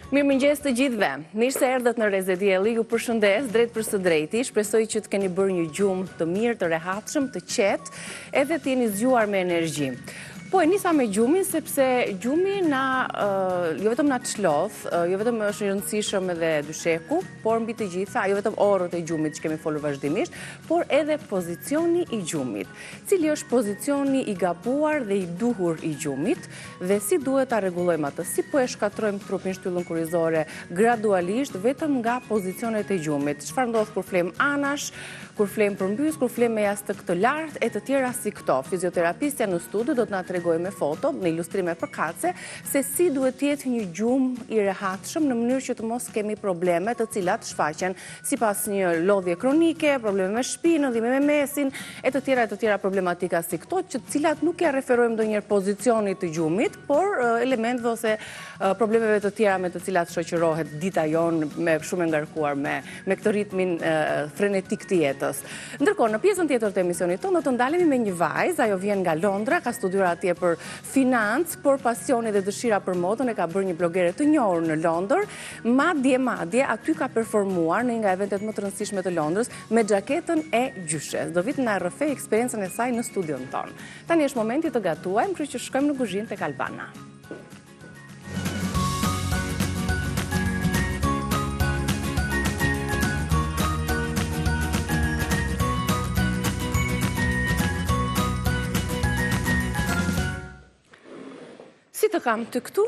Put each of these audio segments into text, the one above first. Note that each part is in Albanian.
Mirëmëngjes të gjithëve. Mirë se erdhët në Rezedielli, ju përshëndes drejt për së drejti. Shpresoj që të keni bërë një gjumë të mirë, të rehatshëm, të qetë, edhe të jeni zgjuar me energji. Po e nisa me gjumin, sepse gjumi jo vetëm na çlodh, jo vetëm është i rëndësishëm edhe dysheku, por mbi të gjitha, jo vetëm orët e gjumit që kemi folur vazhdimisht, por edhe pozicioni i gjumit. Cili është pozicioni i gabuar dhe i duhur i gjumit, dhe si duhet ta rregullojmë atë, si po e shkatrojmë trupin, shtyllën kurrizore gradualisht vetëm nga pozicionet e gjumit. Çfarë ndodh kur flem anash, kur flem përmbys, kur flem me jastëk të lartë e të tjera si këto. Fizioterapistja në studio do të na tregojë me foto, me ilustrime përkatëse, se si duhet të jetë një gjumë i rehatshëm në mënyrë që të mos kemi probleme të cilat shfaqen sipas një lodhje kronike, probleme me shpinën, dhimbje me mesin, e të tjera problematika si këto, që të cilat nuk ja referojmë ndonjëherë pozicionit të gjumit, por elementeve ose problemeve të tjera me të cilat shoqërohet dita jon me shumë ngarkuar me këtë ritmin frenetik të jetës. Ndërkohë, në pjesën tjetër të emisionit tonë do të ndalemi me një vajzë, ajo vjen nga Londra, ka studiuar atje për financë, por pasioni dhe dëshira për modën e ka bërë një blogere të njohur në Londër, madje aty ka performuar në një nga eventet më të rëndësishme të Londrës me xhaketën e gjyshes. Do vit na rrëfej eksperiencën e saj në studion tonë. Tani është momenti të gatuajmë, kështu që shkojmë në kuzhinë tek Albana. Si të kam të këtu?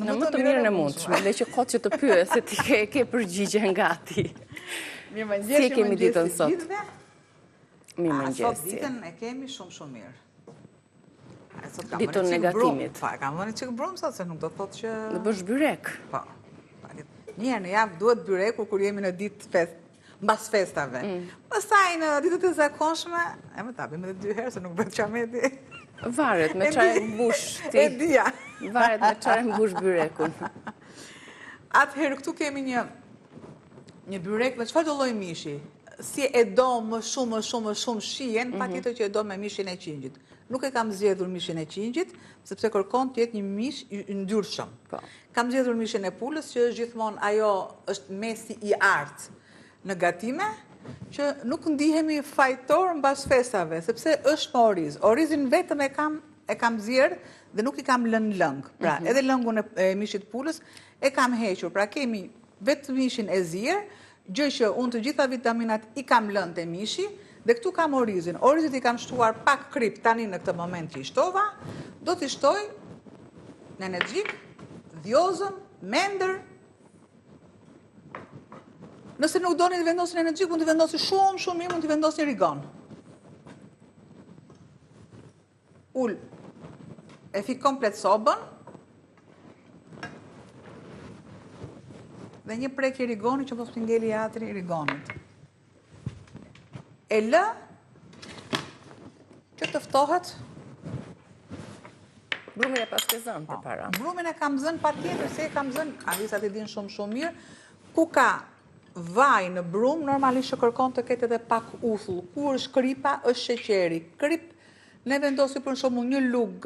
Në më të mirën e mundshme, dhe që kot që të pyes se ti ke përgjigje ngati. Si e kemi ditën sot? Mirëmëngjes. Sot ditën e kemi shumë mirë. Ditën negatimit. Pa, kam vënë çik brum sot, se nuk do të thotë që... Në bësh byrek. Po. Njëherë në javë duhet byreku kur jemi në ditë fest, mbas festave. Pastaj në ditët e zakonshme, më ta bëjmë edhe 2 herë se nuk bëhet çameti. Varet me çfarë mbush ti. E dia. Varet me çfarë mbush byrekun. Atëherë këtu kemi një byrek me çfarë do lloj mishi. Si e do më shumë shihen, patjetër që e do me mishin e qingjit. Nuk e kam zgjedhur mishin e qingjit, sepse kërkon të jetë një mish i ndyrshëm. Kam zgjedhur mishin e pulës, që është gjithmonë ajo është mesi i artë në gatime, që nuk ndihemi fajtor mbas festave, sepse është me oriz. Orizin vetëm e kam zjerë dhe nuk i kam lënë lëng. Pra, edhe lëngun e mishit pulës e kam hequr. Pra, kemi vetëm mishin e zjerë, gjë që unë të gjitha vitaminat i kam lënë te mishi, dhe këtu kam orizin. Orizit i kam shtuar pak krip tani në këtë moment që i shtova, do t'i shtoj në energjik, dhjozën, mendër. Nëse nuk doni të vendosin energjik, mund të vendosi shumë mirë, mund të vendosin rigon. Ull, e fik komplet sobën, dhe një prekje rigoni që mos të ngeli atri rigonit. E lë që të ftohet. Brumin e pas ke zënë për para. Brumin e kam zënë patjetër, se e kam zënë, Anisat e din shumë mirë, ku ka vaj në brum, normalisht që kërkon të ketë edhe pak uthull. Kur është kripa, është sheqeri. Krip ne vendosim për shembull një lug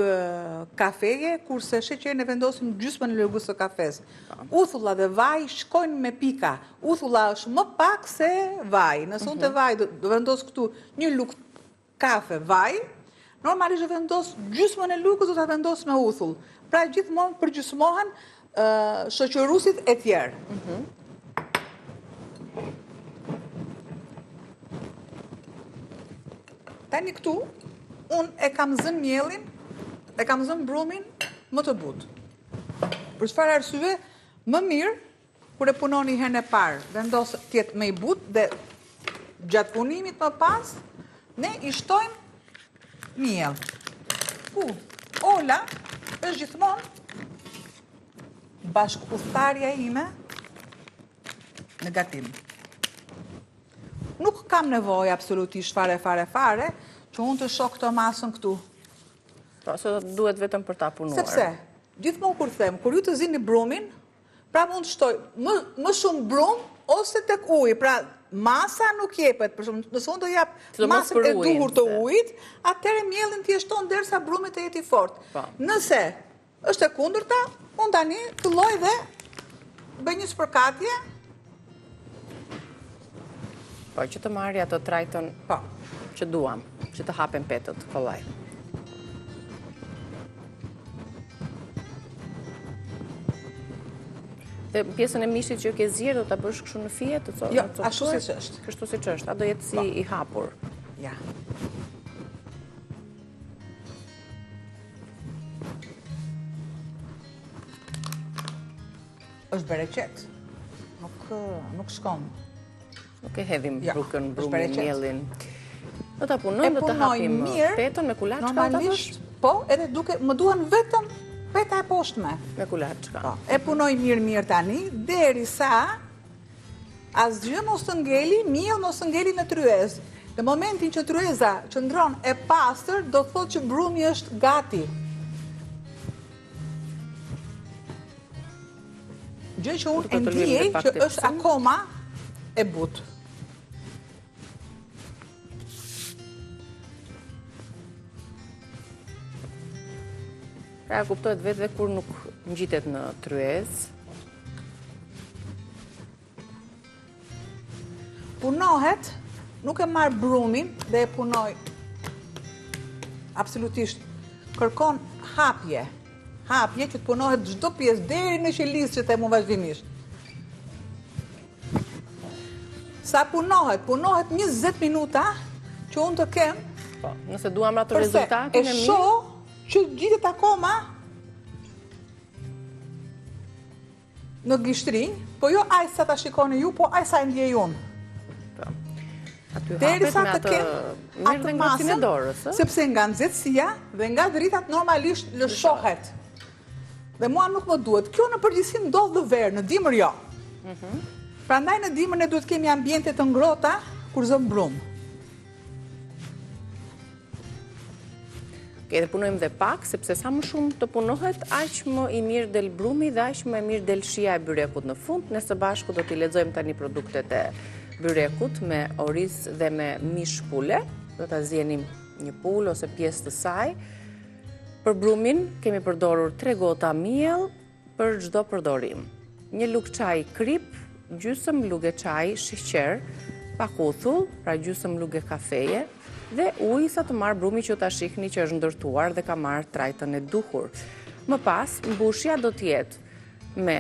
kafeje, kurse sheqerin e vendosim gjysmën e lugës së kafes. Uthulla dhe vaj shkojnë me pika. Uthulla është më pak se vaj. Nëse unë të vaj do vendos këtu një lug kafe vaj, normalisht do vendos gjysmën e lugës, do ta vendos me uthull. Pra gjithmonë përgjysmohen shoqëruesit e tjerë. Tani këtu, unë e kam zënë mielin, e kam zënë brumin më të butë. Për çfarë arsye, më mirë, kur e punoni herën e parë, vendos tjetë më i butë, dhe gjatë punimit më pas, ne i shtojmë miell. Ku Ola është gjithmonë bashkëputhtarja ime në gatim. Nuk kam nevojë absolutisht fare, që unë të shoh këtë masën këtu. Po, se duhet vetëm për ta punuar. Sepse, gjithmonë kur them, kur ju të zini brumin, pra mund të shtoj më shumë brum, ose tek uji. Pra, masa nuk jepet, për shumë, nëse unë do jap masën e duhur të ujit, atëherë mielin t'i shton derisa brumi të jeti fort. Nëse është e kundërta, unë tani filloj dhe bëj një spërkatje. Po, që të marri ato trajton që duam, që të hapen petët, kollaj. Dhe pjesën e mishit që ke zjerë, do të bësh kështu në fije, të coktuar? Jo, ashtu si që është. Kështu si që është, a do jetë si i hapur? Ja. Është bereqet. Nuk shkon. Nuk e hedhim brukën, është brumin, bereqet. mielin. Do të punojmë, do të hapim petën me kulaçka, normalisht, po, edhe duke, më duan vetëm peta e poshtme. me kulaçka. E punoj mirë tani, derisa asgjë mos të ngeli, miell mos të ngeli në tryez. Në momentin që tryeza qëndron e pastër, do të thotë që brumi është gati. Gjë që unë e ndjej që është akoma e butë. Pra kuptohet vetë dhe kur nuk ngjitet në tryez. Punohet, nuk e marr brumin dhe e punoj absolutisht. Kërkon hapje që të punohet çdo pjesë deri në qelizë që them vazhdimisht. Sa punohet 20 minuta që unë të kem. Po, nëse duam ato rezultatin e mirë. E shoh që gjitet akoma në gishtri, po jo aq sa ta shikoni ju, po aq sa e ndjej unë. Aty hapet me atë mirë dhe ngrohtësinë e dorës, ë? Sepse nga nxehtësia dhe nga dritat normalisht lëshohet. Dhe mua nuk më duhet. Kjo në përgjithësi ndodh në verë, në dimër jo. Prandaj në dimër ne duhet kemi ambiente të ngrohta kur zëm brum. Edhe punojmë dhe pak, sepse sa më shumë të punohet, aq më i mirë del brumi dhe aq më e mirë del shija e byrekut në fund. Ne së bashku do t'i lexojmë tani produktet e byrekut me oriz dhe me mish pule. Do ta zjenim një pulë ose pjesë të saj. Për brumin kemi përdorur 3 gota miell për çdo përdorim. 1 lugë çaj krip, gjysmë lugë çaj sheqer, pak uthull, pra gjysmë lugë kafeje, dhe ujë sa të marrë brumi që ta shihni që është ndërtuar dhe ka marrë trajtën e duhur. Më pas, mbushja do të jetë me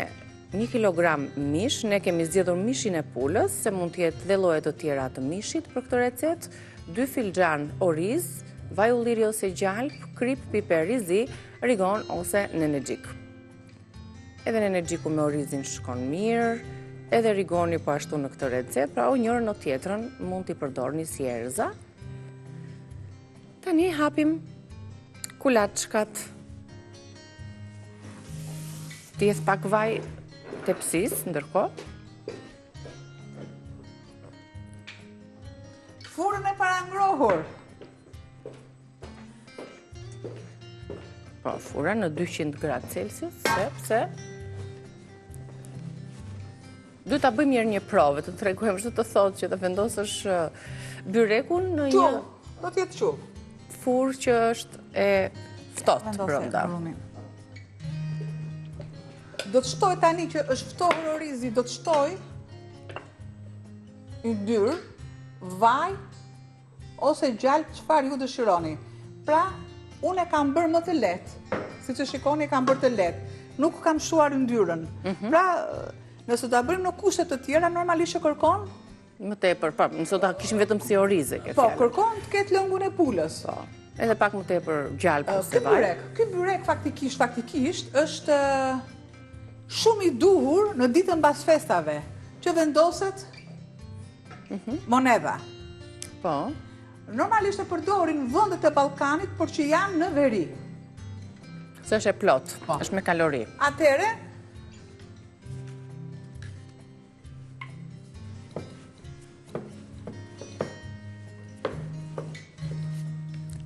1 kilogram mish, ne kemi zgjedhur mishin e pulës, se mund të jetë dhe lloje të tjera të mishit për këtë recetë, 2 filxhan oriz, vaj ulliri ose gjalp, krip, piper, rizi, rigon ose nenexhik. Edhe nenexhiku me orizin shkon mirë, edhe rigoni po ashtu në këtë recetë, pra o njërën o tjetrën mund t'i përdorni si erza. Tani hapim kulaçkat. T'jes pak vaj tepsis, ndërkohë. Furën e parangrohur. Po, fura në 200 gradë Celsius, sepse duhet ta bëjmë mirë një provë, të tregojmë çdo të thotë që të vendosësh byrekun në një do të jetë çu. Furë që është e ftohtë brenda. Do të shtoj tani që është ftohur orizi, do të shtoj yndyrë, vaj ose gjalp, çfarë ju dëshironi. Pra, unë e kam bërë më të lehtë, si që shikoni e kam bërë të lehtë. Nuk kam shuar yndyrën. Pra, nëse ta bëjmë në kushte të tjera, normalisht e kërkon më tepër, po, nëse ta kishim vetëm si orize ke fjalë. Po, kërkon të ketë lëngun e pulës. Po. Edhe pak më tepër gjalp ose vaj. Ky byrek faktikisht është shumë i duhur në ditën mbas festave, që vendoset monedha. Po. Normalisht e përdorin vendet e Ballkanit, por që janë në veri. Se është e plot, është me kalori. Atëre,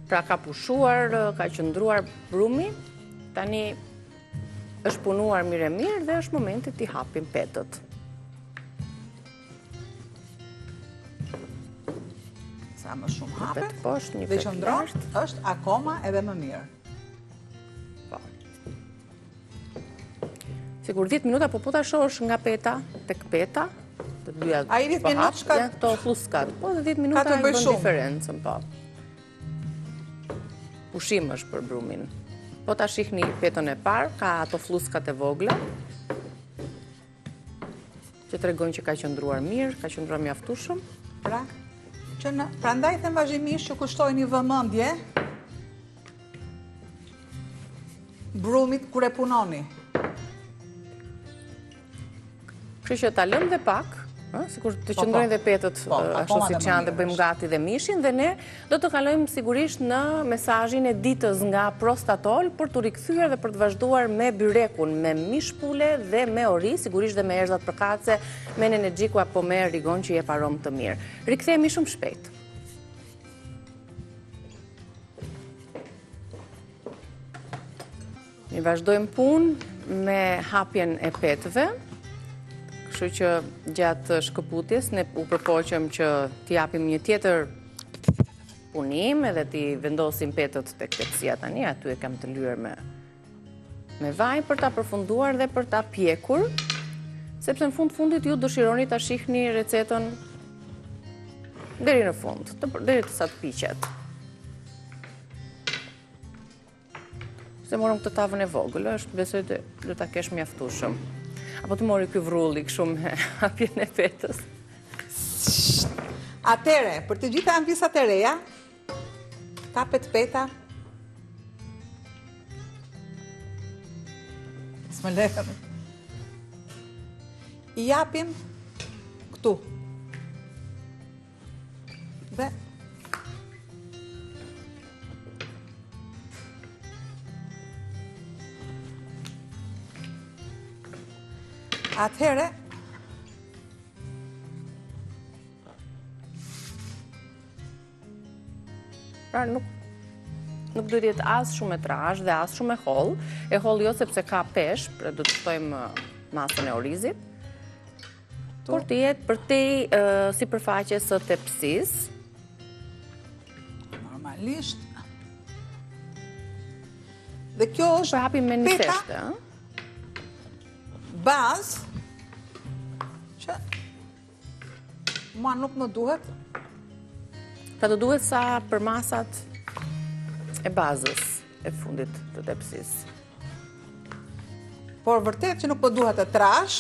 pra ka pushuar, ka qëndruar brumi, tani është punuar mirë dhe është momenti t'i hapim petët. Sa më shumë hapet, poshtë, dhe qëndron, është akoma edhe më mirë. Sigur 10 minuta, po ta shohësh nga peta tek peta, të dyja. Ai 10 minutë shkat. Janë këto fluskat. Po dhe 10 minuta të e bëj bën shumë. diferencën, po. Pushim është për brumin. Po ta shihni petën e parë, ka ato fluskat e vogla, që tregojnë që ka qëndruar mirë, ka qëndruar mjaftueshëm. Prandaj them vazhdimisht që kushtoj një vëmendje brumit kur e punoni. Kështu që ta lëm dhe pak, sikur të qëndrojnë dhe petët ashtu siç janë dhe bëjmë gati dhe mishin dhe ne do të kalojmë sigurisht në mesazhin e ditës nga Prostatol për të rikthyer dhe për të vazhduar me byrekun, me mish pule dhe me ori, sigurisht dhe me erëzat përkatëse, me energjiku apo me rigon që jep aromë të mirë. Rikthehemi shumë shpejt. Ne vazhdojmë punë me hapjen e petëve. Kështu që gjatë shkëputjes ne u përpoqëm që t'i japim një tjetër punim edhe t'i vendosim petët tek tepsia tani, aty e kam të lyer me vaj për ta përfunduar dhe për ta pjekur, sepse në fundit ju dëshironi ta shihni recetën deri në fund, deri sa të piqet. Se morëm këtë tavën e vogël, besoj do ta kesh mjaftueshëm. Apo të mori ky vrulli kështu me hapjen e petës. Atere, për të gjitha anvisat e reja, kapet peta. S'më lehëm. I japim këtu. Dhe atëhere pra nuk duhet jetë as shumë e trash dhe as shumë e holl. E holl jo sepse ka pesh, pra do të shtojmë masën e orizit. Por të jetë përtej sipërfaqes së tepsisë. Normalisht. Dhe kjo është Po hapim me një theshte, bazë që mua nuk më duhet. Pra do duhet sa për masat e bazës e fundit të tepsisë. Por vërtet që nuk më duhet të trash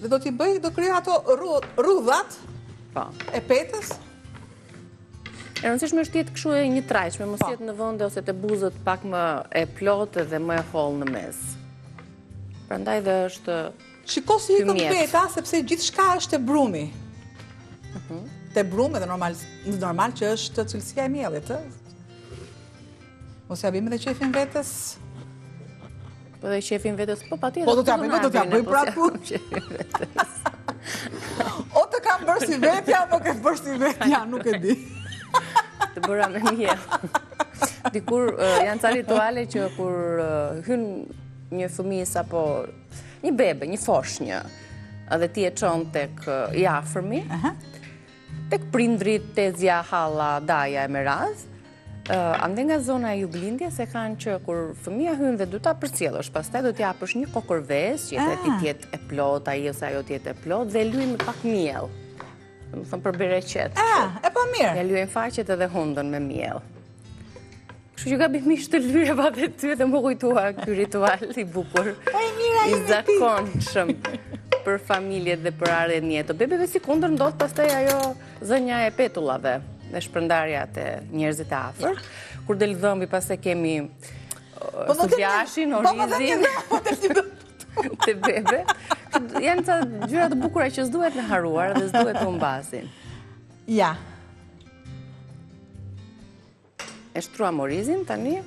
dhe do t'i bëj, do krijoj ato rrudhat e petës. E rëndësishme është jetë kështu e një trajshme, mos jetë në vende ose të buzët pak më e plotë dhe më e hollë në mes. Prandaj dhe është shiko si ikën peta, sepse gjithçka është te brumi. Te brumi dhe normal që është cilësia e miellit, Mos ja bëjmë edhe qefin vetës. Po dhe qefin vetës, po patjetër. Po do t'ja bëj prapë punë. O të kam bërë si vetja, apo ke bërë si vetja, nuk e di. Të bëra me miell. Dikur janë ca rituale që kur hyn një fëmijës apo një bebe, një foshnjë, edhe ti e çon tek i afërmi, tek prindrit, tezja, halla, daja e me radh, ande nga zona e juglindjes e kanë që kur fëmija hyn dhe du ta përcjellësh, pastaj do t'ja japësh një kokërves, që ti tjetë e plot, ai ose ajo tjetë e plot, dhe luajnë me pak miell. Do të thënë për bereqet. E po mirë. Ja luajnë faqet edhe hundën me miell. Kështu që gabimisht të lyeva dhe ty dhe më kujtua ky ritual i bukur, i zakonshëm për familjet dhe për ardhen jetë. Bebeve si kundër ndodh pastaj ajo zënja e petullave dhe shpërndarja të njerëzit e afër. Kur del dhëmbi pastaj kemi sufjashin, orizin, të bebe. Janë ca gjëra të bukura që s'duhet në haruar dhe s'duhet të humbasin. Ja. E shtruam orizin tani.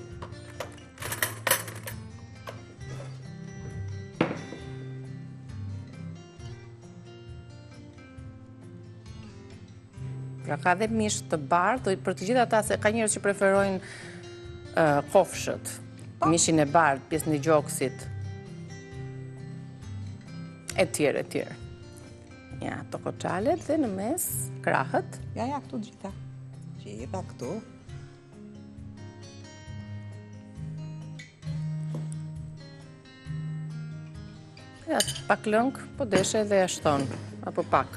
Pra ka dhe mish të bardhë, për të gjithë ata se ka njerëz që preferojnë kofshët, mishin e bardhë, pjesën e gjoksit, e tjerë, e tjerë. Ja, to koçalet dhe në mes, krahët. Ja, këtu gjitha. Gjitha këtu. Ja, pak lëng, po deshe edhe e shton, apo pak.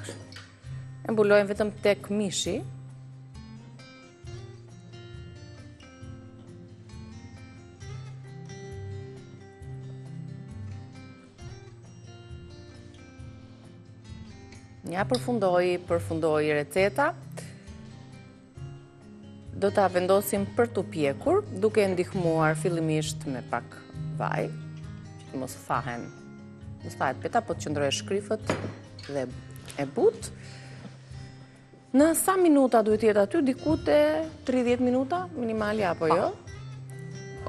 E mbulojmë vetëm tek mishi. Ja, përfundoi receta. Do ta vendosim për të pjekur, duke ndihmuar fillimisht me pak vaj, që të mos thahet peta, po të qëndrojë shkrifët dhe e but. Në sa minuta duhet jetë aty? Diku te 30 minuta minimali apo jo?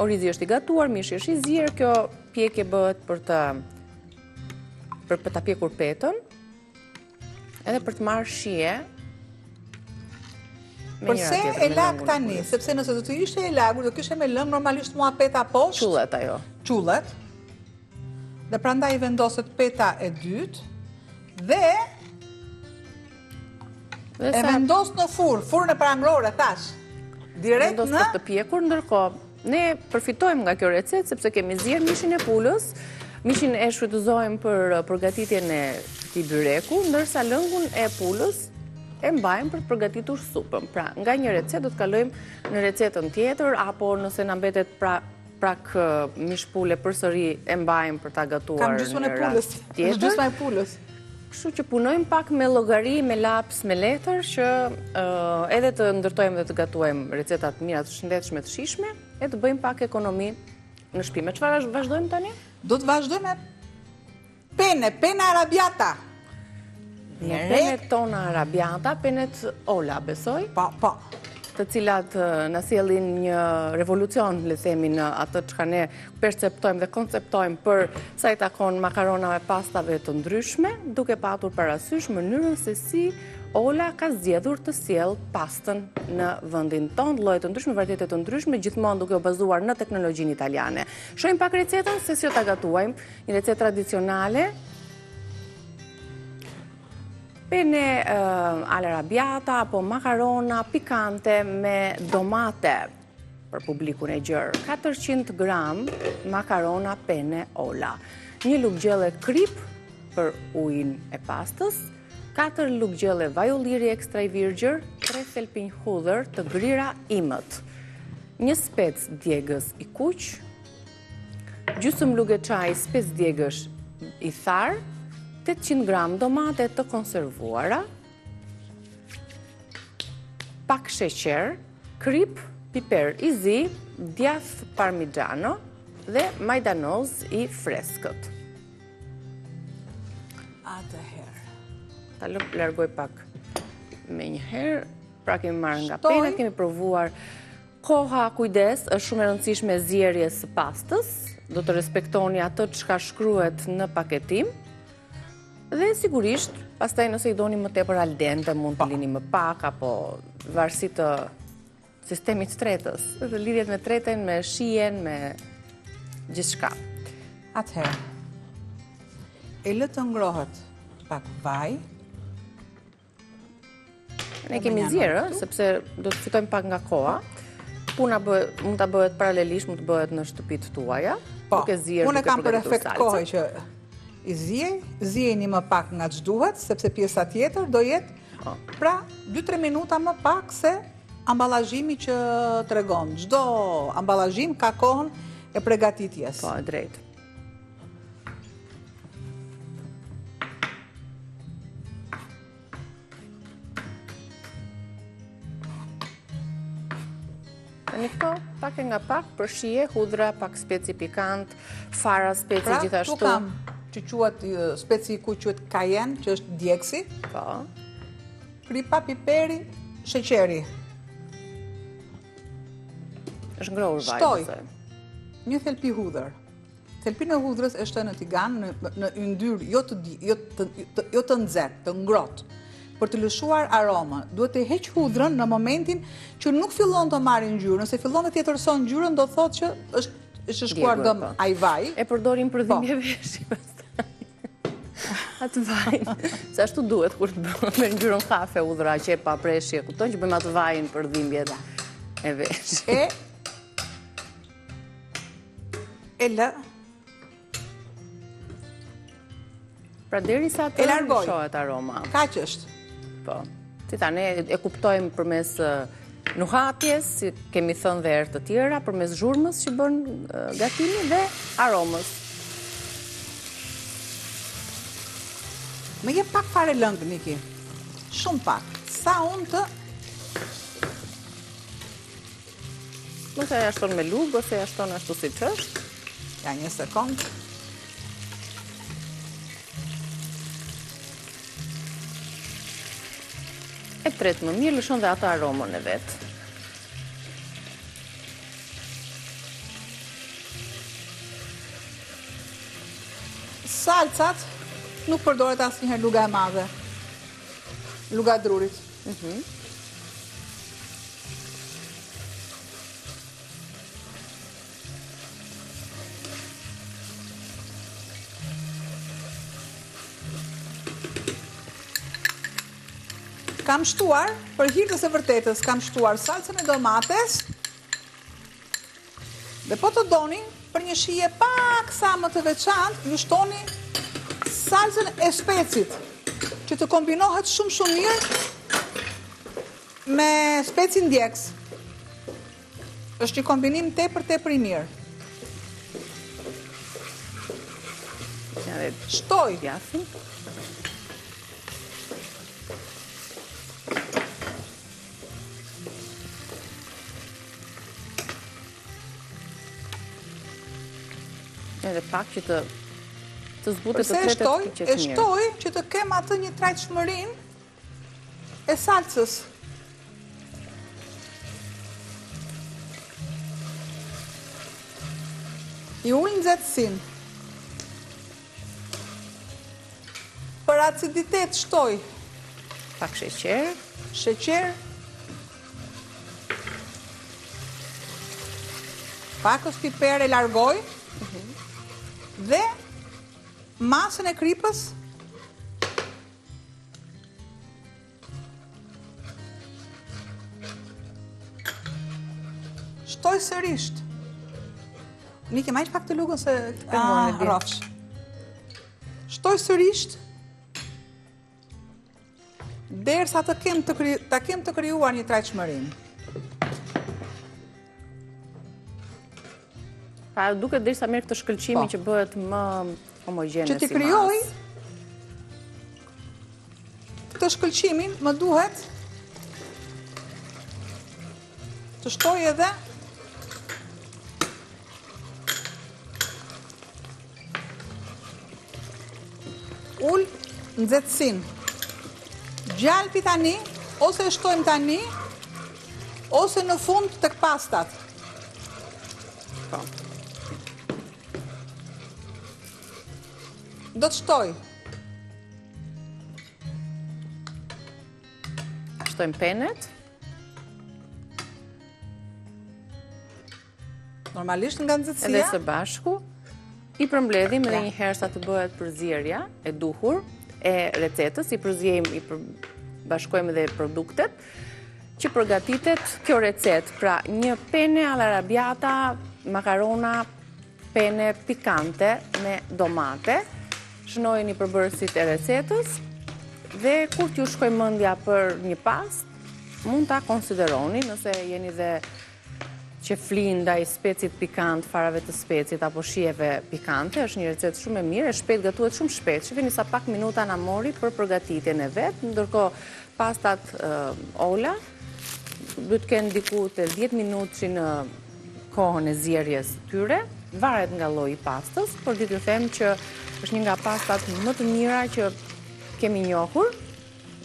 Orizi është i gatuar, mishi është i zier, kjo pjekje bëhet për ta pjekur petën, edhe për të marrë shije. Përse e lag tani? Sepse nëse do të ishte e lagur, do kishe me lëng normalisht mua peta poshtë. Qullet ajo. Qullet. Dhe prandaj vendoset peta e dytë dhe e vendos në furrën e parangrore, thash. Direkt vendos për të pjekur, ndërkohë ne përfitojmë nga kjo recetë sepse kemi zier mishin e pulës. Mishin e shfrytëzojmë për përgatitjen e këtij byreku, ndërsa lëngun e pulës e mbajmë për të përgatitur supën. Pra, nga një recetë do të kalojmë në recetën tjetër, apo nëse na mbetet prak mish pule përsëri e mbajmë për ta gatuar në rast tjetër. Kam gjysmën e pulës. Kështu që punojmë pak me llogari, me laps, me letër, që edhe të ndërtojmë dhe të gatuajmë receta të mira, të shëndetshme, të shijshme, e të bëjmë pak ekonomi në shtëpi. Me çfarë vazhdojmë tani? Do të vazhdojmë me pena arabiata. Në penet tona arabiata, penet Ola, besoj? Po. Të cilat na sjellin një revolucion, le themi, në atë çka ne perceptojmë dhe konceptojmë për sa i takon makaronave, pastave të ndryshme, duke patur parasysh mënyrën se si Ola ka zgjedhur të sjell pastën në vendin tonë, lloje të ndryshme, varietet të ndryshme, gjithmonë duke u bazuar në teknologjinë italiane. Shohim pak recetën se si ta gatuajmë, një recetë tradicionale. Pene all'arrabbiata apo makarona pikante me domate për publikun e gjerë. 400 gram makarona pene Ola. Një lugë gjelle krip për ujin e pastës, 4 lugë gjelle vaj ulliri ekstra i virgjër, 3 thelpinj hudhër të grira imët, një spec djegës i kuq, gjysmë lugë çaj spec djegësh i tharë, 800 gram domate të konservuara, pak sheqer, krip, piper i zi, djath parmigiano dhe majdanoz i freskët. Atëherë. Ta largoj pak me një herë, pra kemi marrë nga penet, kemi provuar. Koha, kujdes, është shumë e rëndësishme zgjerrjes së pastës, do të respektoni atë çka shkruhet në paketim. Dhe sigurisht, pastaj nëse i doni më tepër al dente, mund të lini më pak, apo varësi të sistemit tretës, dhe lidhjet me tretën, me shijen, me gjithçka. Atëherë, e lë të ngrohet pak vaj. Ne kemi zjerë, sepse do të fitojmë pak nga koha. Puna mund ta bëhet paralelisht, mund të bëhet në shtëpitë tuaja. Unë kam për efekt kohë që i zjeni më pak nga ç'duhet, sepse pjesa tjetër do jetë pra 2-3 minuta më pak se ambalazhimi që tregon. Çdo ambalazhim ka kohën e përgatitjes. Po, e drejtë. Tani këto, pak e nga pak, për shije, hudhra, pak speci pikant, fara speci gjithashtu. Tu kam që quhet speci ku quhet cayenne, që është djegësi. Po. Kripa, piperi, sheqeri. Është ngrohur vaj. Shtoj. Një thelpi hudhër. Thelpinë e hudhrës e shtoj në tigan në yndyrë jo të nxehtë, të ngrohtë. Për të lëshuar aromën, duhet të heq hudhrën në momentin që nuk fillon të marrë ngjyrë. Nëse fillon të tjetërson ngjyrën, do thotë që është shkuar dëm ai vaj. E përdorim për dhimbje veshi pastaj. Atë vajin. Se ashtu duhet kur të bëjmë me ngjyrën kafe hudhra që e pa preshje, kupton që bëjmë atë vajin për dhimbjet e veshit. E lë Pra derisa të lëshohet aroma. Kaq është. Po. Si tani e kuptojmë përmes nuhatjes, si kemi thënë dhe herë të tjera, përmes zhurmës që bën gatimi dhe aromës. Më jep pak fare lëng, Niki. Shumë pak. Sa unë të... Nëse ja shton me lugë, ose ja shton ashtu si që është. Ja, një sekund. E tret më mirë, lëshon dhe atë aromën e vetë. Salcat nuk përdoret asnjëherë luga e madhe. Luga e drurit. Kam shtuar, për hir të së vërtetës, kam shtuar salcën e domates. Dhe po të doni, për një shije pak sa më të veçantë, ju shtoni salcën e specit, që të kombinohet shumë mirë me specin ndjekës. Është një kombinim tepër i mirë. Shtoj. Edhe pak që të zbutet të tretet të qetë mirë. E shtoj që të kem atë një trajtshmërinë e salcës. I ul nxehtësinë. Për aciditet shtoj pak sheqer. Pakës piper e largoj. Dhe masën e kripës shtoj sërisht. Nike, ma iq pak të lugën se rrofsh. Shtoj sërisht derisa ta kem të krijuar një trajtshmërinë. Pa duket derisa merr këtë shkëlqimin që bëhet më homogjene si masë. Që ti krijoj këtë shkëlqimin, më duhet të shtoj edhe ul nxehtësinë. Gjalpi tani, ose e shtojmë tani, ose në fund tek pastat. Po. Do të shtoj. Shtojmë penet. Normalisht nga nxehtësia. Edhe së bashku. I përmbledhim edhe një herë sa të bëhet përzierja e duhur e recetës, i përzjejmë, i bashkojmë edhe produktet, që përgatitet kjo recet. Pra, një pene all'arrabbiata, makarona, pene pikante me domate. Shënojeni përbërësit e recetës dhe kur t'ju shkoj mendja për një past, mund ta konsideroni nëse jeni dhe që flin ndaj specit pikant, farave të specit apo shijeve pikante. Është një recetë shumë e mirë, e shpejt gatuhet shumë shpejt. Shifini sa pak minuta na mori për përgatitjen e vet, ndërkohë pastat ola duhet të kenë diku të 10 minutë që në kohën e zjerjes tyre, varet nga lloji i pastës, por ditë ju them që është një nga pastat më të mira që kemi njohur,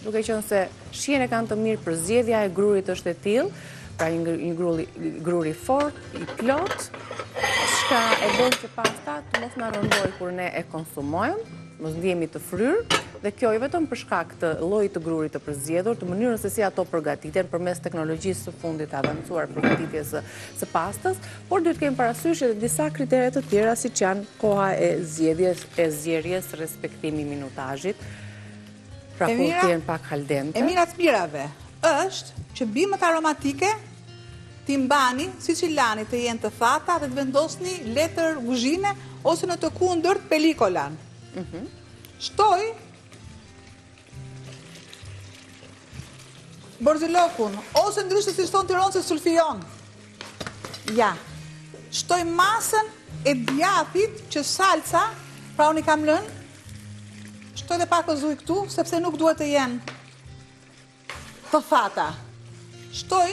duke qenë se shijen e kanë të mirë, përzgjedhja e grurit është e tillë, pra një gruri fort, i plot, shka e bën që pasta të mos na rëndoj kur ne e konsumojmë, mos ndjehemi të fryrë, dhe kjo i vetëm për shkak të llojit të grurit të përzgjedhur, të mënyrës se si ato përgatiten përmes teknologjisë së fundit të avancuar përgatitjes së pastës, por duhet kemi parasysh edhe disa kritere të tjera, siç janë koha e zgjedhjes, respektimi i minutazhit, pra kur të jenë pak kaldente. E mira të mirave është që bimët aromatike t'i mbani, si që lani të jenë të thata dhe të vendosni letër kuzhine ose në të kundërt pelikolan. Shtoj borzilokun, ose ndryshe si shton Tiranë se sulfion. Ja. Shtoj masën e djathit që salca, pra unë i kam lënë, shtoj dhe pak ozujë këtu, sepse nuk duhet të jenë të thata. Shtoj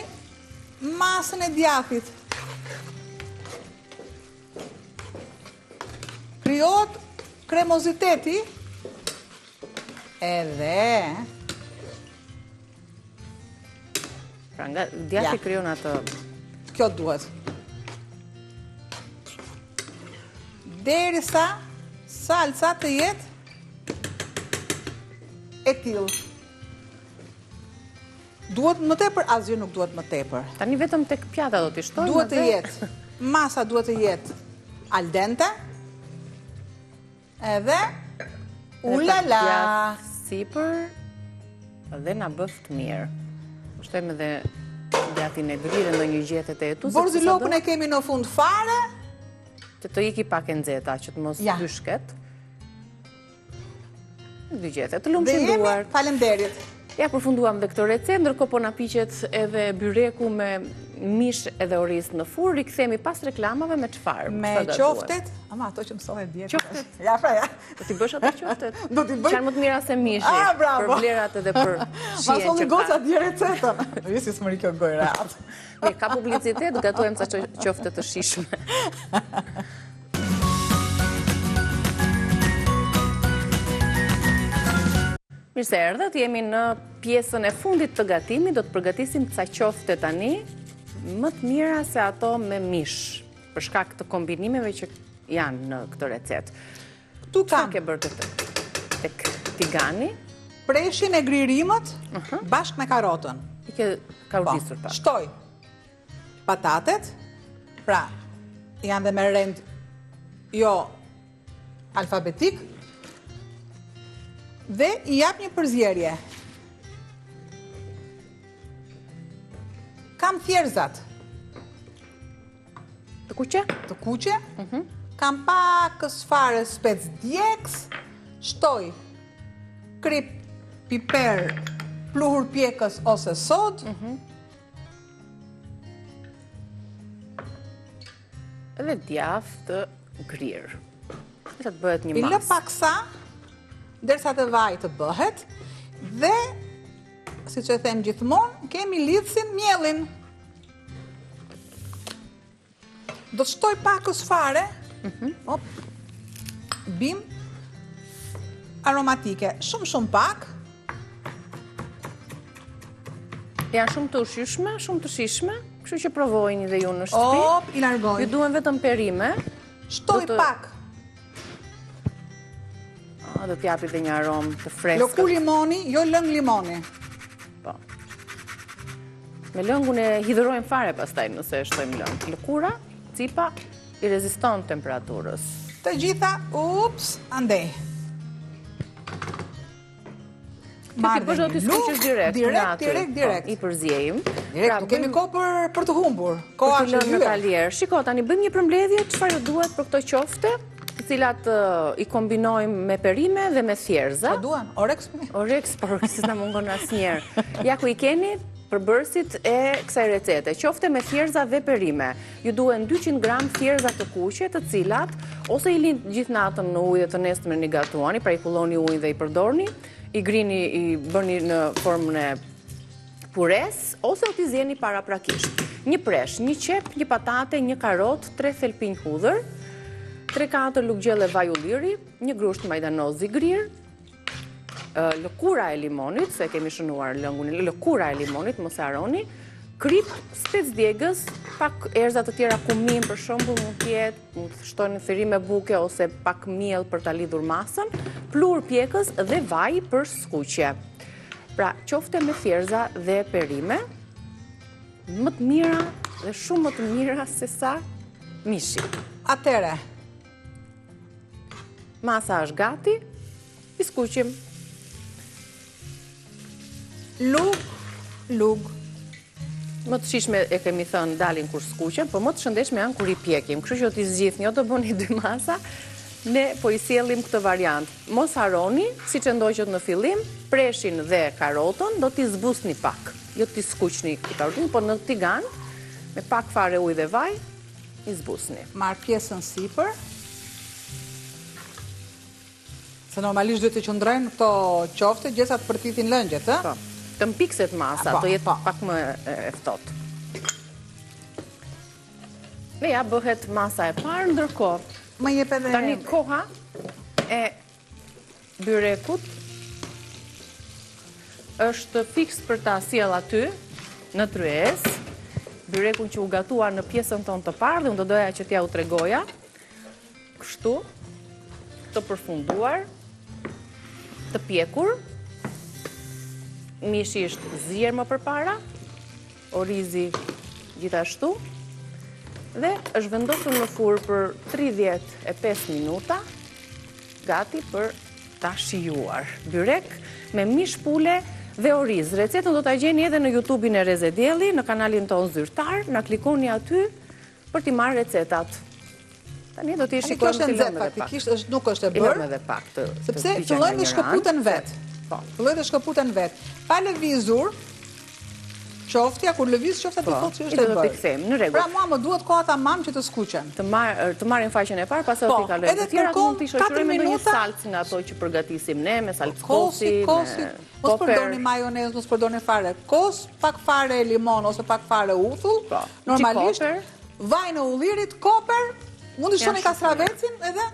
masën e djathit. Krijohet kremoziteti edhe Pra nga djathi krijon atë. kjo duhet. Derisa salca të jetë e tillë. Duhet më tepër, asgjë nuk duhet më tepër. Tani vetëm tek pjata do t'i shtojmë. Duhet të jetë, masa duhet të jetë al dente, edhe ulala. Sipër dhe na bëft mirë. Shtojmë edhe djatin e grirë ndonjë gjethet e etu. Borzilokun e kemi në fund fare. Që të iki pak e nxehta, që të mos dyshket. Dy gjethe, të lumshënduar. Faleminderit. Ja, përfunduam dhe këtë recetë, ndërkohë po na piqet edhe byreku me mish edhe orizë në furrë. Rikthehemi pas reklamave me çfarë? Me qoftet, ama ato që mësohet dietë. Qoftet. Ja, pra ja. Do t'i bësh ato qoftet? Do t'i bëj. Çfarë më të mira se mishi? Ah, bravo. Për vlerat edhe për shihen Ma solli që goca ka. dje recetën. Jo si s'mëri kjo gojë rehat. Mirë, ka publicitet, gatojmë ca qofte të shishme. Mirë se erdhët, jemi në pjesën e fundit të gatimit, do të përgatisim ca qofte tani, më të mira se ato me mish, për shkak të kombinimeve që janë në këtë recetë. Këtu Çfarë kam ke bërë tek tigani? preshin e gririmët bashkë me karotën. I ke kaurgjisur pak. Shtoj patatet, pra janë dhe me rend jo alfabetik, dhe i jap një përzierje. Kam thjerëzat Të kuqe? të kuqe, kam pak fare spec djeks, shtoj krip, piper, pluhur pjekës ose sod, Edhe djath të grirë. Sa të bëhet një i lë masë. paksa, derisa të vaj të bëhet, dhe, si që them gjithmonë, kemi lidhsin mielin. Do të shtoj pakës fare, hop, bim aromatike, shumë pak, Janë shumë të ushqyeshme, shumë të shishme, kështu që provojini dhe ju në shtëpi. hop, i largoj. Ju duhen vetëm perime. Shtoj do të- pak Do t'japi dhe një aromë të freskët. lëku limoni, jo lëng limoni. Po. Me lëngun e hidhërojmë fare pastaj nëse shtojmë lëng. Lëkura, cipa, i reziston temperaturës. Të gjitha, ups, andej. Ti bësh do t'i skuqësh direkt. Direkt. I përziejmë. Direkt, nuk kemi kohë për të humbur. Koha Për të është lënë në hyer. talier. Shiko, tani bëjmë një përmbledhje çfarë duhet për këto qofte, të cilat i kombinojmë me perime dhe me thjerza. Sa duan? Orex? Orex, por si na mungon asnjëherë. Ja ku i keni përbërësit e kësaj recete, qofte me thjerza dhe perime. Ju duhen 200 gram thjerza të kuqe, të cilat ose i lind gjithë natën në ujë dhe të nesërmen i gatuani, pra i kulloni ujin dhe i përdorni, i grini, i bërni në formën e pures, ose o t'i zjeni paraprakisht. Një presh, një qep, një patate, një karot, 3 thelpinj hudhër, 3-4 luggjelle vaj ulliri, një grusht majdanoz i grirë, lëkura e limonit, se kemi shënuar lëngun, lëkura e limonit, mos e harroni, krip, spec djegës, pak erza të tjera kumin për shembull mund të jetë, mund të shtoni therime buke ose pak miell për ta lidhur masën, pluhur pjekës dhe vaj për skuqje. Pra, qofte me thjerza dhe perime, më të mira dhe shumë më të mira se sa mishi. Atere, Masa është gati, i skuqim. lug, Më të shishme e kemi thënë dalin kur skuqen, por më të shëndetshme janë kur i pjekim. Kështu që t'i zgjidhni, jo të bëni 2 masa, ne po i sjellim këtë variant. Mos harroni, siç e ndoqët në fillim, preshin dhe karotën do t'i zbusni pak. Jo t'i skuqni karotën, por në tigan, me pak fare ujë dhe vaj, i zbusni. Marr pjesën sipër. Se normalisht duhet të qëndrojnë këto qofte gjithat për titin lëngjet, ë? Po. Të mpikset masa, të jetë pak më e ftohtë. Dhe ja bëhet masa e parë, ndërkohë Më jep edhe tani koha e byrekut është fiks për ta sjell aty në tryez. Byrekun që u gatua në pjesën tonë të parë dhe unë do doja që t'ja u tregoja. Kështu, të përfunduar, të pjekur. Mishi është zier më përpara, orizi gjithashtu. Dhe është vendosur në furrë për 35 minuta, gati për ta shijuar. Byrek me mish pule dhe oriz. Recetën do ta gjeni edhe në YouTube-in e Reze Dielli, në kanalin tonë zyrtar, na klikoni aty për t'i marrë recetat. Tani do t'i shikojmë si lëmë edhe pak. Faktikisht nuk është e bërë. Lëmë edhe pak të sepse fillojnë të shkëputen vet. Po. Fillojnë të shkëputen vet. Pa lëvizur, qoftja, kur lëviz qofta ti thotë që është e bërë. Do t'i kthejmë, në rregull. Pra mua më duhet koha tamam që të skuqen. Të marrin faqen e parë, pastaj do t'i kalojmë të tjerat, mund t'i shoqërojmë me një salcë nga ato që përgatisim ne, me salcë kosi, kosi. Mos përdorni majonez, mos përdorni fare kos, pak fare limon ose pak fare uthull. Normalisht vaj në ullirit, koper, mund të shoni kastravecin edhe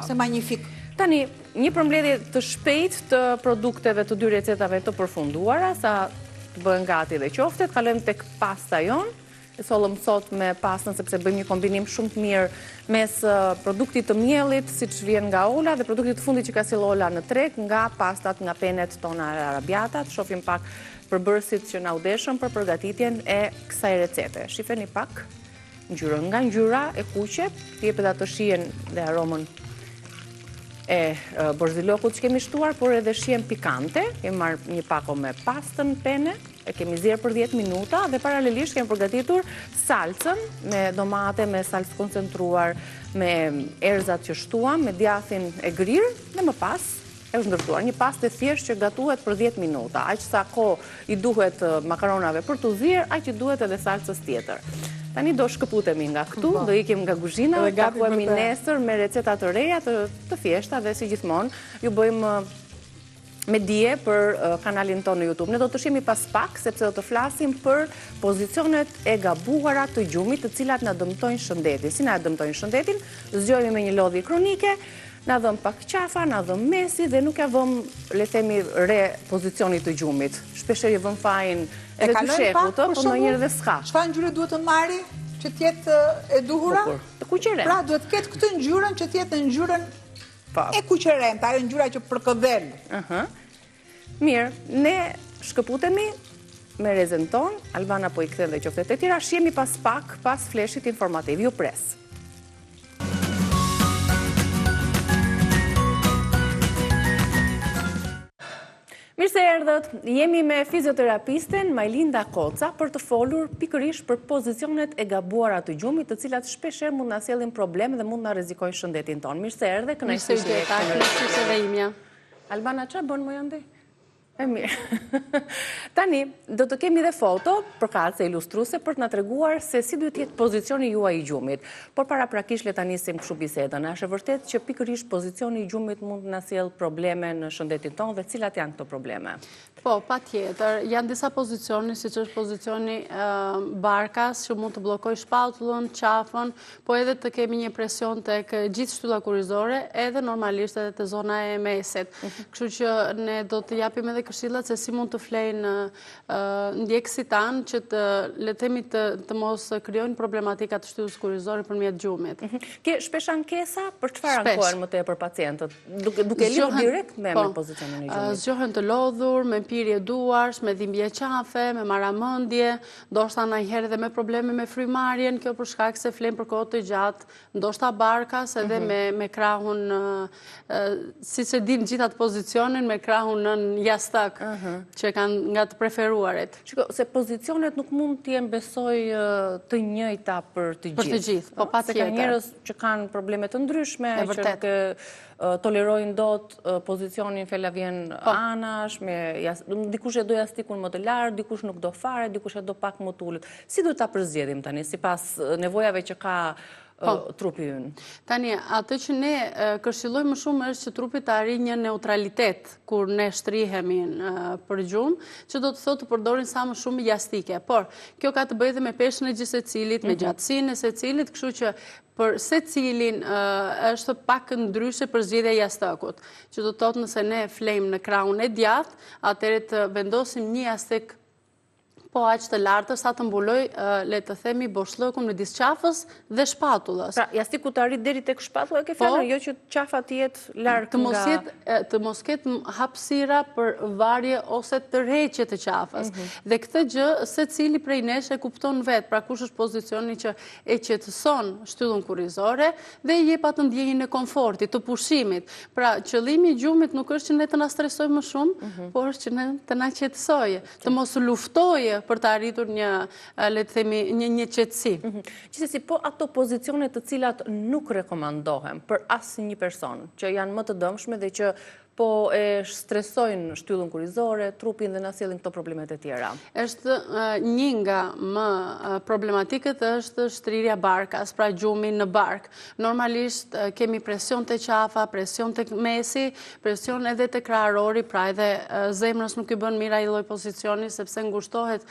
se magnifik. Tani, një përmbledhje të shpejtë të produkteve të dy recetave të përfunduara, sa të bëhen gati dhe qoftet, kalojmë tek pasta jonë. E sollëm sot me pastën sepse bëjmë një kombinim shumë të mirë mes produktit të miellit, siç vjen nga Ola, dhe produktit të fundit që ka sjellë Ola në treg, nga pastat, nga penet tona arabiata. Të shohim pak përbërësit që na u deshën për përgatitjen e kësaj recete. Shifeni pak ngjyrën. Nga ngjyra e kuqe, jepet atë shijen dhe aromën e borzilokut që kemi shtuar, por edhe shihen pikante. Kemi marrë një pako me pastën pene, e kemi zier për 10 minuta dhe paralelisht kemi përgatitur salcën me domate, me salcë koncentruar, me erëzat që shtuam, me djathin e grirë dhe më pas e është ndërtuar një pastë e thjeshtë që gatuhet për 10 minuta. Aq sa kohë i duhet makaronave për t'u zier, aq i duhet edhe salcës tjetër. Tani do shkëputemi nga këtu, do ikim nga kuzhina, takohemi nesër me receta të reja të thjeshta dhe si gjithmonë ju bëjmë me dije për kanalin tonë në YouTube. Ne do të shihemi pas pak sepse do të flasim për pozicionet e gabuara të gjumit, të cilat na dëmtojnë shëndetin. Si na dëmtojnë shëndetin? Zgjohemi me një lodhje kronike, na dhëm pak qafa, na dhëm mesi dhe nuk ja vëm, le themi, re pozicionit të gjumit. Shpeshherë i vëm fajin edhe të shekut, por ndonjëherë edhe s'ka. Çfarë ngjyre duhet të marri që të jetë e duhura? Të kuqeren. Pra duhet të ketë këtë ngjyrën që të jetë ngjyrën e kuqerent, ajo ngjyra që përkëdhen. Mirë, ne shkëputemi me rezen ton, Albana po i kthen dhe qoftet e tjera, shihemi pas pak, pas fleshit informativ. Ju pres. Mirë se erdhët, jemi me fizioterapisten Majlinda Koca për të folur pikërisht për pozicionet e gabuara të gjumit, të cilat shpeshherë mund na sjellin probleme dhe mund na rrezikojnë shëndetin tonë. Mirë se erdhe, kënaqësi dhe imja. Albana, çfarë bën më jandi? E mirë. Tani, do të kemi dhe foto përkatëse ilustruese për të na treguar se si duhet jetë pozicioni juaj i gjumit. Por paraprakisht le ta nisim kështu bisedën. A është e vërtetë që pikërisht pozicioni i gjumit mund të na sjell probleme në shëndetin tonë dhe cilat janë këto probleme? Po, patjetër. Janë disa pozicione, siç është pozicioni barkas, që mund të bllokoj shpatullën, qafën, po edhe të kemi një presion tek gjithë shtylla kurrizore, edhe normalisht edhe te zona e mesit. Kështu që ne do të japim edhe këshillat se si mund të flejnë ndjekësit tanë që të le të themi të mos krijojnë problematika të shtyllës kurrizore përmjet gjumit. Ke shpesh ankesa për çfarë ankohen më tepër pacientët? Duke lidhur direkt me pozicionin e gjumit. Zgjohen të lodhur, me pirje duarsh, me dhimbje qafe, me maramendje, ndoshta ndonjëherë edhe me probleme me frymarrjen, kjo për shkak se flen për kohë të gjatë, ndoshta barkas edhe me krahun, siç e din gjithë atë pozicionin, me krahun nën jastër jashtëk që kanë nga të preferuarit. Shiko, se pozicionet nuk mund t'jem besoj të njëjta për të gjithë. Për të gjithë, po pa Se ka njerëz që kanë probleme të ndryshme, që nuk tolerojnë dot pozicionin felavjen anash, dikush e do jastikun më të lartë, dikush nuk do fare, dikush e do pak më t'ullët. Si do ta përzgjedhim tani, sipas nevojave që ka trupi ynë? Tani, atë që ne këshillojmë shumë është që trupi të arrijë një neutralitet kur ne shtrihemi për gjumë, që do të thotë të përdorin sa më shumë jastike. Por, kjo ka të bëjë dhe me peshën e gjithë secilit, me gjatësinë e secilit, kështu që për secilin është pak ndryshe për zgjidhja e jastëkut, që do të thotë nëse ne flejmë në krahun e djathtë, atëherë të vendosim një jastik po aq të lartë sa të mbuloj, le të themi, boshllëkun midis qafës dhe shpatullës. Pra, jastiku të arrit deri tek shpatulla, ke fjalën, jo që qafa të jetë larg nga... Të mos ketë hapësira për varje ose tërheqje të qafës. Dhe këtë gjë secili prej nesh e kupton vetë, pra kush është pozicioni që e qetëson shtyllën kurrizore dhe i jep atë ndjenjën e komfortit, të pushimit. Pra, qëllimi i gjumit nuk është që ne të na stresojë më shumë, por është që ne të na qetësojë, të mos luftojë për të arritur një, le të themi, një qetësi. Gjithsesi, po ato pozicione të cilat nuk rekomandohen për asnjë person, që janë më të dëmshme dhe që po e stresojnë shtyllën kurrizore, trupin dhe na sjellin këto problemet e tjera. Është një nga më problematikët është shtrirja barkas, pra gjumi në bark. Normalisht kemi presion të qafa, presion të mesi, presion edhe të krahërori, pra edhe zemrës nuk i bën mira ai lloj pozicioni sepse ngushtohet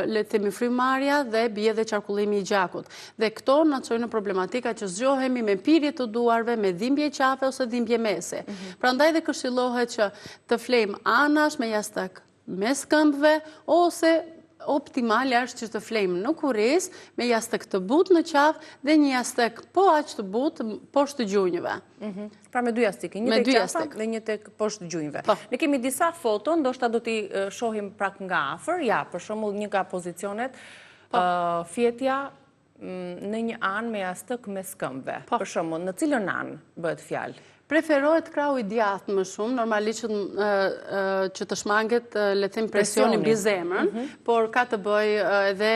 le të themi frymarrja dhe bie dhe qarkullimi i gjakut. Dhe këto na çojnë në problematika që zgjohemi me pirje të duarve, me dhimbje qafe ose dhimbje mesi. Prandaj dhe këshillohet që të flejmë anash me jastëk mes këmbëve ose optimale është që të flejmë në kurriz me jastëk të butë në qafë dhe një jastëk po aq të butë poshtë gjunjëve. Pra me dy jastike, një tek qafa dhe një tek poshtë gjunjëve. Ne kemi disa foto, ndoshta do t'i shohim prak nga afër. Ja, për shembull një nga pozicionet, fjetja në një anë me jastëk mes këmbëve. Për shembull, në cilën anë bëhet fjalë? Preferohet krahu i djathtë më shumë, normalisht që të shmanget, le të them, presioni mbi zemrën, por ka të bëjë edhe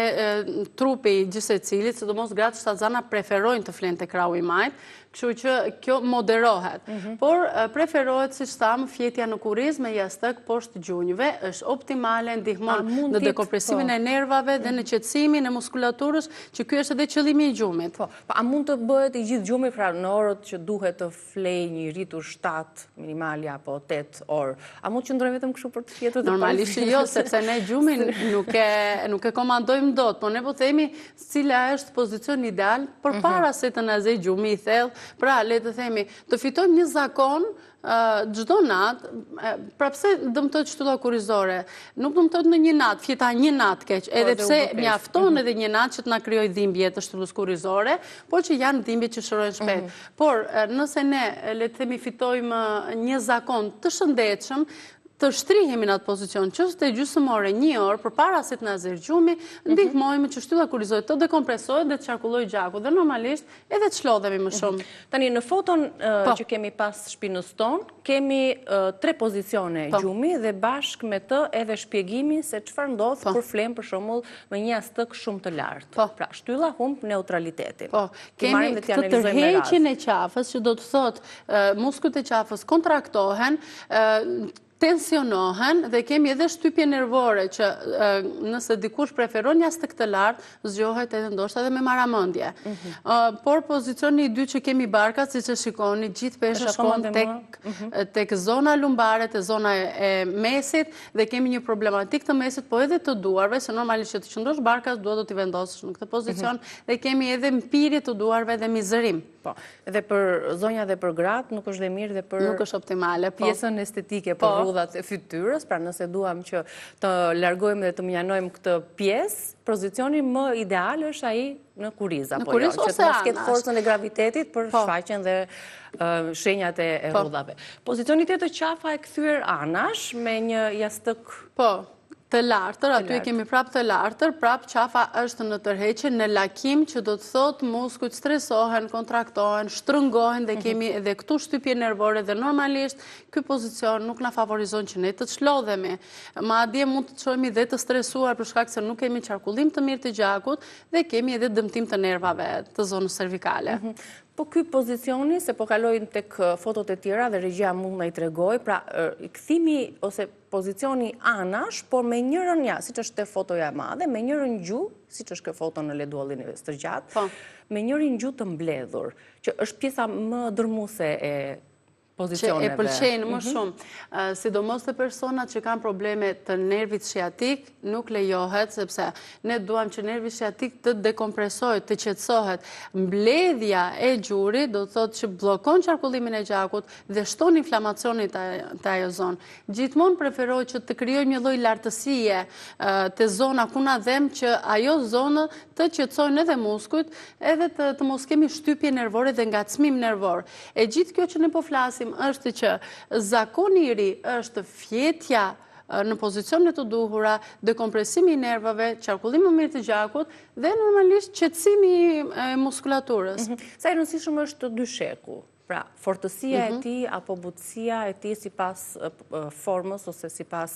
trupi gjithë secilit, sidomos gratë shtatzana preferojnë të flenë te krahu i majt, kështu që kjo moderohet. Por preferohet, siç tham, fjetja në kurriz me jastëk poshtë gjunjëve, është optimale, ndihmon në dekompresimin e nervave dhe në qetësimin e muskulaturës, që ky është edhe qëllimi i gjumit. A mund të bëhet i gjithë gjumi pra në orët që duhet të flej një rritur 7 minimalja apo 8 orë? A mund të qëndrojmë vetëm kështu për të fjetur? Normalisht jo, sepse ne gjumin nuk e komandojmë dot, por ne po themi cila është pozicioni ideal përpara se të na zej gjumi i thellë. Pra, le të themi, të fitojmë një zakon çdo natë, pra pse dëmtohet shtylla kurrizore? Nuk dëmtohet në një natë, fjeta një natë keq, edhe pse mjafton edhe një natë që të na krijojë dhimbje të shtyllës kurrizore, por që janë dhimbje që shërojnë shpejt. Por nëse ne, le të themi, fitojmë një zakon të shëndetshëm, të shtrihemi në atë pozicion, që është e gjysmore 1 orë përpara se të na zërë gjumi, ndihmojmë që shtylla kurrizore të dekompresohet dhe të qarkullojë gjaku dhe normalisht edhe të çlodhemi më shumë. Tani në foton që kemi pas shpinës tonë, kemi 3 pozicione gjumi dhe bashkë me të edhe shpjegimin se çfarë ndodh kur flem për shembull me një jastëk shumë të lartë. Pra shtylla humb neutralitetin. Kemi këtë tërheqjen e qafës, që do të thotë muskujt e qafës kontraktohen, tensionohen dhe kemi edhe shtypje nervore që nëse dikush preferon jastëk të lartë, zgjohet edhe ndoshta edhe me maramendje. Por pozicioni i dytë që kemi barkat, siç e shikoni, gjithë pesha shkon tek zona lumbare, te zona e mesit dhe kemi një problematik të mesit, po edhe të duarve, se normalisht që të qëndrosh barkas, duhet do t'i vendosësh në këtë pozicion dhe kemi edhe mpirje të duarve dhe mizërim. Po, edhe për zonja dhe për gratë nuk është dhe mirë dhe për nuk është optimale, pjesën estetike, për rrudhat e fytyrës, pra nëse duam që të largojmë dhe të mjanojmë këtë pjesë, pozicioni më ideal është ai në kurriz apo jo, që të mos ketë forcën e gravitetit për shfaqjen dhe shenjat e rrudhave. Pozicioni tjetër, qafa e kthyer anash me një jastëk të lartër, aty e kemi prap të lartër, prap qafa është në tërheqje, në lakim që do të thotë muskujt stresohen, kontraktohen, shtrëngohen dhe kemi edhe këtu shtypje nervore dhe normalisht ky pozicion nuk na favorizon që ne të çlodhemi. Madje mund të çohemi dhe të stresuar për shkak se nuk kemi qarkullim të mirë të gjakut dhe kemi edhe dëmtim të nervave të zonës cervikale. Po ky pozicioni, se po kalojnë tek fotot e tjera dhe regjia mund na i tregoj, pra kthimi ose pozicioni anash, por me njërin siç është te fotoja e madhe, me njërin gjuhë, siç është kjo foto në leduallin e stërgjat, me njërin gjuhë të mbledhur, që është pjesa më dërmuese e pozicioneve. Që e pëlqejnë më shumë. Sidomos të personat që kanë probleme të nervit sciatik, nuk lejohet, sepse ne duam që nervi sciatik të dekompresohet, të qetësohet. Mbledhja e gjurit do të thotë që bllokon qarkullimin e gjakut dhe shton inflamacionin të ajo zonë. Gjithmonë preferoj që të krijojmë një lloj lartësie te zona ku na dhem që ajo zonë të qetësojnë edhe muskujt, edhe të mos kemi shtypje nervore dhe ngacmim nervor. E gjithë kjo që ne po flasim është që zakoni i ri është fjetja në pozicionet të duhura, dekompresimi i nervave, qarkullimi mirë të gjakut dhe normalisht qetësimi i muskulaturës. Sa e rëndësishëm është dysheku? Pra, fortësia e tij apo butësia e tij sipas formës ose sipas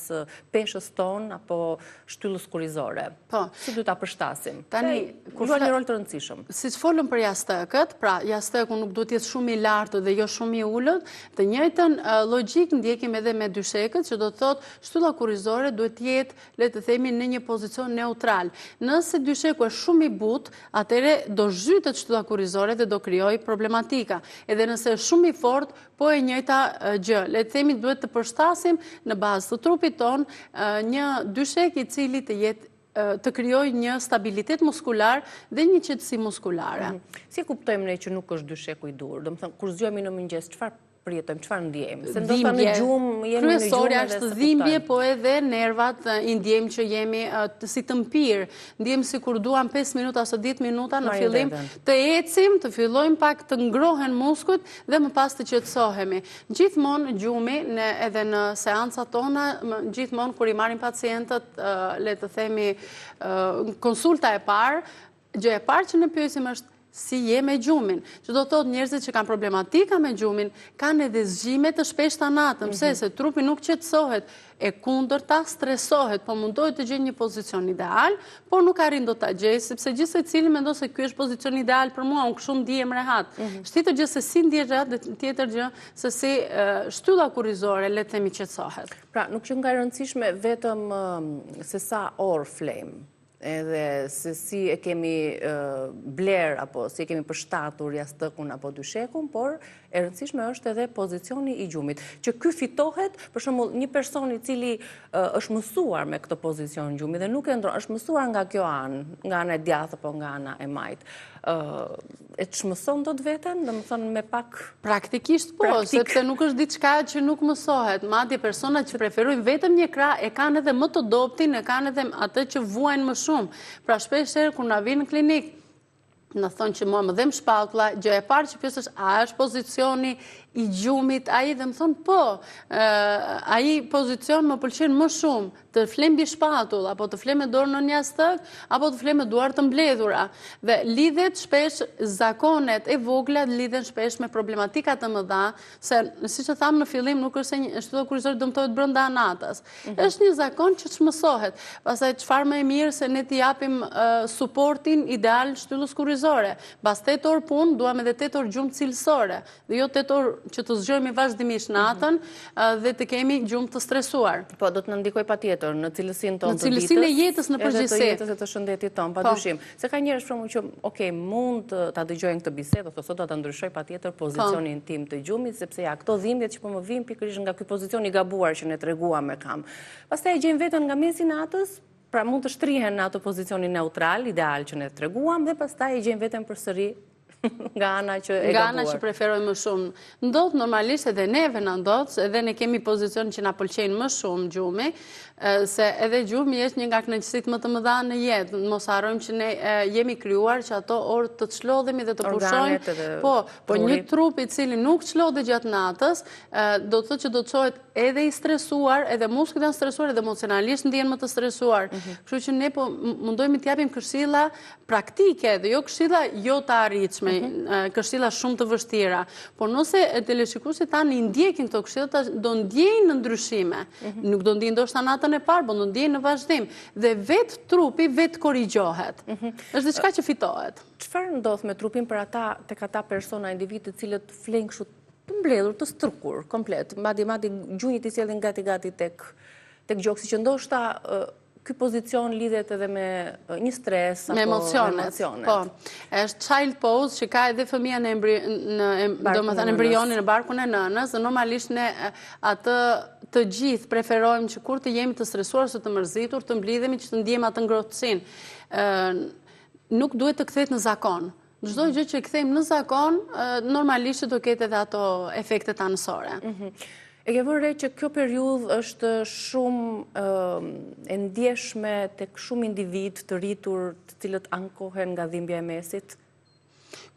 peshës tonë apo shtyllës kurizore. Po. Si duhet ta përshtasim? Tani, kur luan një rol të rëndësishëm. Siç folëm për jastëkët, pra jastëku nuk duhet të jetë shumë i lartë dhe jo shumë i ulët, të njëjtën logjik ndjekim edhe me dyshekët, që do të thotë shtylla kurizore duhet të jetë, le të themi, në një pozicion neutral. Nëse dysheku është shumë i butë, atëherë do zhytet shtylla kurizore dhe do krijojë problematika. Edhe nëse është shumë i fort, po e njëjta gjë. Le të themi duhet të përshtasim në bazë të trupit ton një dyshek i cili të krijojë një stabilitet muskular dhe një qetësi muskulare. Si kuptojmë ne që nuk është dysheku i dur? Domethënë kur zgjohemi në mëngjes, çfarë përjetojmë, çfarë ndjejmë? Se ndoshta në gjumë jemi në gjumë. Kryesorja është dhimbje, po edhe nervat i ndjejmë që jemi si të mpir. Ndjejmë sikur duam 5 minuta ose 10 minuta në fillim të ecim, të fillojmë pak të ngrohen muskujt dhe më pas të qetësohemi. Gjithmonë gjumi edhe në seancat tona, gjithmonë kur i marrim pacientët, le të themi konsulta e parë, gjë e parë që ne pyesim është si je me gjumin. Që do të thotë njerëzit që kanë problematika me gjumin, kanë edhe zgjime të shpeshta natën, pse se trupi nuk qetësohet, e kundërta stresohet, po mundohet të gjejë një pozicion ideal, por nuk arrin dot ta gjejë, sepse gjithsecili mendon se ky është pozicioni ideal për mua, unë kështu ndihem rehat. Tjetër gjë se si ndihet rehat dhe tjetër gjë se si shtylla kurizore le të themi qetësohet. Pra, nuk që nga e rëndësishme vetëm se sa orë flejmë, edhe se si e kemi bler apo si e kemi përshtatur jastëkun apo dyshekun, por e rëndësishme është edhe pozicioni i gjumit. Që ky fitohet, për shembull, një person i cili është mësuar me këtë pozicion gjumi dhe nuk e ndron, është mësuar nga kjo anë, nga ana e djathtë apo nga ana e majtë. E çmëson dot veten, domethënë me pak praktikisht po, sepse nuk është diçka që nuk mësohet. Madje personat që preferojnë vetëm një krah e kanë edhe më të dobtin, e kanë edhe atë që vuajnë më shumë. Pra shpeshherë kur na vinë në klinik, në thonë që mua më dhem shpatulla, gjë e parë që pyes është, a është pozicioni i gjumit, ai dhe më thonë po, ai pozicion më pëlqen më shumë, të flem mbi shpatull, apo të flem me dorë në jastëk, apo të flem me duar të mbledhura. Dhe lidhet shpesh, zakonet e vogla lidhen shpesh me problematika të mëdha, se siç e tham në fillim, nuk është se një shtylla kurizore dëmtohet brenda anatës. Është një zakon që çmësohet. Pastaj çfarë më e mirë se ne t'i japim suportin ideal shtyllës kurizore. Pas 8 orë punë, duam edhe 8 orë gjumë cilësore, dhe jo 8 orë që të zgjohemi vazhdimisht natën dhe të kemi gjumë të stresuar. Po, do të na ndikoj patjetër në cilësinë tonë të ditës. Në cilësinë e jetës në përgjithësi. Edhe të jetës e të shëndetit tonë, padyshim. Se ka njerëz për shkakun që, mund ta dëgjojnë këtë bisedë, ose sot do ta ndryshoj patjetër pozicionin tim të gjumit, sepse ja këto dhimbjet që po më vijnë pikërisht nga ky pozicion i gabuar që ne treguam me kam. Pastaj e gjejmë veten nga mesi i natës, pra mund të shtrihen në atë pozicionin neutral, ideal që ne treguam, dhe pastaj e gjejmë veten përsëri nga ana që e nga ana gabuar. që preferoj më shumë. Ndodh normalisht edhe neve na ndodh, edhe ne kemi pozicion që na pëlqejnë më shumë gjumi, se edhe gjumi është një nga kënaqësitë më të mëdha në jetë. Mos harrojmë që ne jemi krijuar që ato orë të çlodhemi dhe të pushojmë. Po një trup i cili nuk çlodhet gjatë natës, do të thotë që do të çohet edhe i stresuar, edhe muskujt janë stresuar, edhe emocionalisht ndihen më të stresuar. Kështu që ne po mundohemi të japim këshilla praktike dhe jo këshilla jo të arritshme, këshilla shumë të vështira. Por nëse teleshikuesit tanë i ndjekin këto këshilla, do ndjejnë ndryshime. Nuk do ndjejnë ndoshta natën e parë, por do ndjejnë në vazhdim dhe vetë trupi vetë korrigjohet. Është diçka që fitohet. Çfarë ndodh me trupin për tek ata persona, individ të cilët flenë kështu të mbledhur, të strukur, komplet, madje gjunjët i sjellin gati tek gjoksi që ndoshta ky pozicion lidhet edhe me një stres apo me emocionet. Po, është child pose që ka edhe fëmia në domethënë embrionin në barkun e nënës, dhe normalisht ne atë të gjithë preferojmë që kur të jemi të stresuar ose të mërzitur, të mblidhemi që të ndjejmë atë ngrohtësinë. Nuk duhet të kthehet në zakon. Çdo gjë që kthejmë në zakon, normalisht do ketë edhe ato efektet anësore. E ke vënë re që kjo periudhë është shumë e ndjeshme tek shumë individ të rritur, të cilët ankohen nga dhimbja e mesit?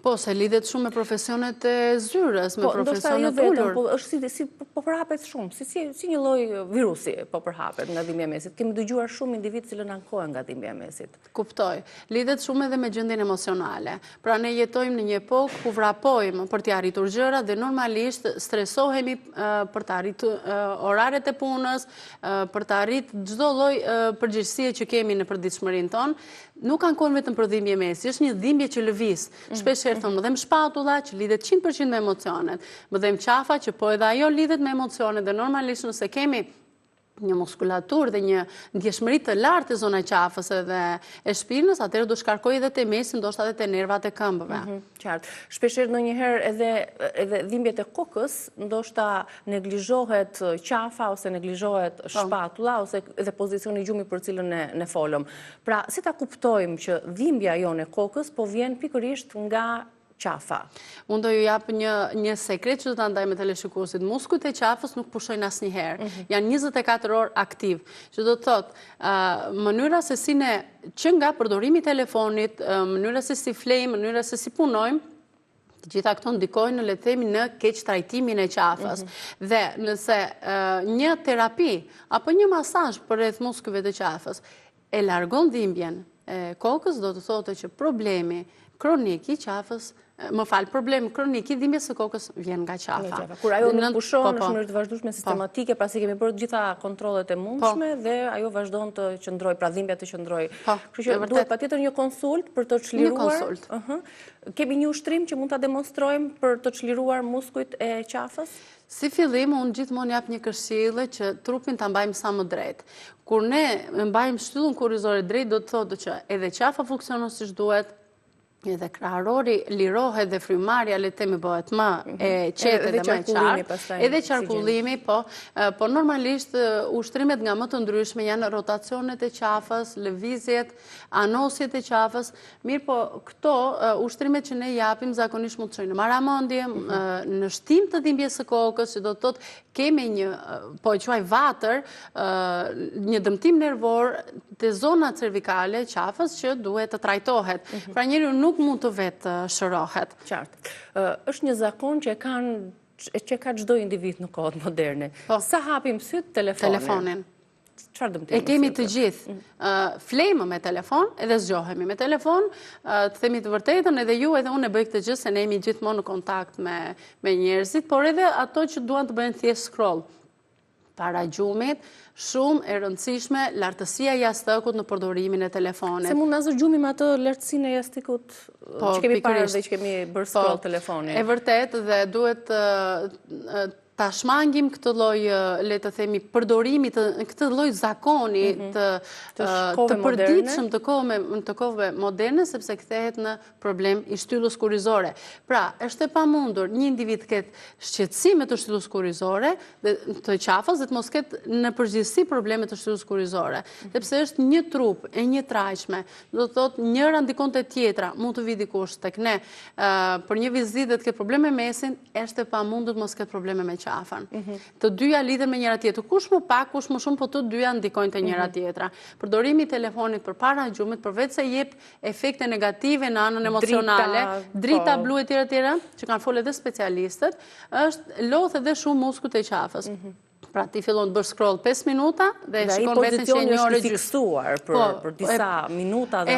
Po, se lidhet shumë me profesionet e zyrës, me profesionet ullur. Po, është po përhapet shumë, si një lloj virusi po përhapet nga dhimbja e mesit. Kemi dëgjuar shumë individ që ankohen nga dhimbja e mesit. Kuptoj. Lidhet shumë edhe me gjendjen emocionale. Pra ne jetojmë në një epokë ku vrapojmë për të arritur gjëra dhe normalisht stresohemi për të arritur oraret e punës, për të arritur çdo lloj përgjegjësie që kemi në përditshmërinë tonë. Nuk ankohen vetëm për dhimbje mesi, është një dhimbje që lëviz. Shpesh thonë më dhem shpatulla që lidhet 100% me emocionet, më dhem qafa që po edhe ajo lidhet me emocionet dhe normalisht nëse kemi një muskulatur dhe një ndjeshmëri të lartë të zona qafës edhe e shpinës, atëherë do shkarkoj edhe te mesi, ndoshta edhe te nervat e këmbëve. Qartë. Shpeshherë ndonjëherë edhe dhimbjet e kokës, ndoshta neglizhohet qafa ose neglizhohet shpatulla ose edhe pozicioni i gjumit për cilën ne folëm. Pra, si ta kuptojmë që dhimbja jonë e kokës po vjen pikërisht nga qafa? Unë do ju jap një sekret që do ta ndaj me teleshikuesit. Muskujt e qafës nuk pushojnë asnjëherë. Janë 24 orë aktiv. Që do të thotë, mënyra se si ne që nga përdorimi i telefonit, mënyra se si flejmë, mënyra se si punojmë, të gjitha këto ndikojnë në le të themi në keq trajtimin e qafës. Dhe nëse një terapi apo një masazh përreth muskujve të qafës e largon dhimbjen e kokës, do të thotë që problemi kronik i qafës, problemi kronik i dhimbjes së kokës vjen nga qafa. Kur ajo nuk pushon në mënyrë të vazhdueshme sistematike, pasi kemi bërë të gjitha kontrollet e mundshme dhe ajo vazhdon të qëndrojë, pra dhimbja të qëndrojë. Kështu që duhet patjetër një konsult për të çliruar. Një konsult. Kemi një ushtrim që mund ta demonstrojmë për të çliruar muskujt e qafës? Si fillim, unë gjithmonë jap një këshillë që trupin ta mbajmë sa më drejt. Kur ne mbajmë shtyllën kurrizore drejt, do të thotë që edhe qafa funksionon siç duhet, edhe krahërori lirohet dhe frymarrja le të themi bëhet më e qetë dhe më e qartë. Edhe qarkullimi, po normalisht ushtrimet nga më të ndryshme janë rotacionet e qafës, lëvizjet, anosjet e qafës. Mirë po këto ushtrimet që ne japim zakonisht mund të çojnë në maramendje, në shtim të dhimbjes së kokës, që do të thotë kemi një, po e quaj vatër, një dëmtim nervor te zona cervikale qafës që duhet të trajtohet. Pra njeriu nuk mund të vetë shërohet. Qartë. Është një zakon që ka çdo individ në kohët moderne. Sa hapim syt telefonin. Çfarë dëmtimi? E kemi të gjithë. Flejmë me telefon edhe zgjohemi me telefon, të themi të vërtetën, edhe ju edhe unë e bëj këtë gjë se ne jemi gjithmonë në kontakt me njerëzit, por edhe ato që duan të bëjnë thjesht scroll. Para gjumit, shumë e rëndësishme lartësia e jashtëkut në përdorimin e telefonit. Se mund na zgjumi me atë lartësinë e jashtëkut që kemi parë dhe që kemi bërë scroll telefonin. E vërtet dhe duhet ta shmangim këtë lloj, le të themi, përdorimit këtë lloj zakoni të përditshëm të kohëve moderne, sepse kthehet në problem i shtyllës kurrizore. Pra, është e pamundur një individ të ketë shqetësime të shtyllës kurrizore, të qafës, dhe të mos ketë në përgjithësi probleme të shtyllës kurrizore, sepse është një trup e një trajshme, do të thotë njëra ndikon te tjetra, mund të vi dikush tek ne për një vizitë dhe të ketë probleme me mesin, është e pamundur të mos ketë probleme me qafën. Të dyja lidhen me njëra tjetrën. Kush më pak, kush më shumë, po të dyja ndikojnë te njëra tjetra. Përdorimi i telefonit përpara gjumit, përveç se jep efekte negative në anën emocionale, drita blu e tjera, që kanë folë edhe specialistët, është lodh edhe shumë muskujt e qafës. Pra ti fillon të bësh scroll 5 minuta dhe shikon veten që një orë gjysmë fiksuar për disa minuta dhe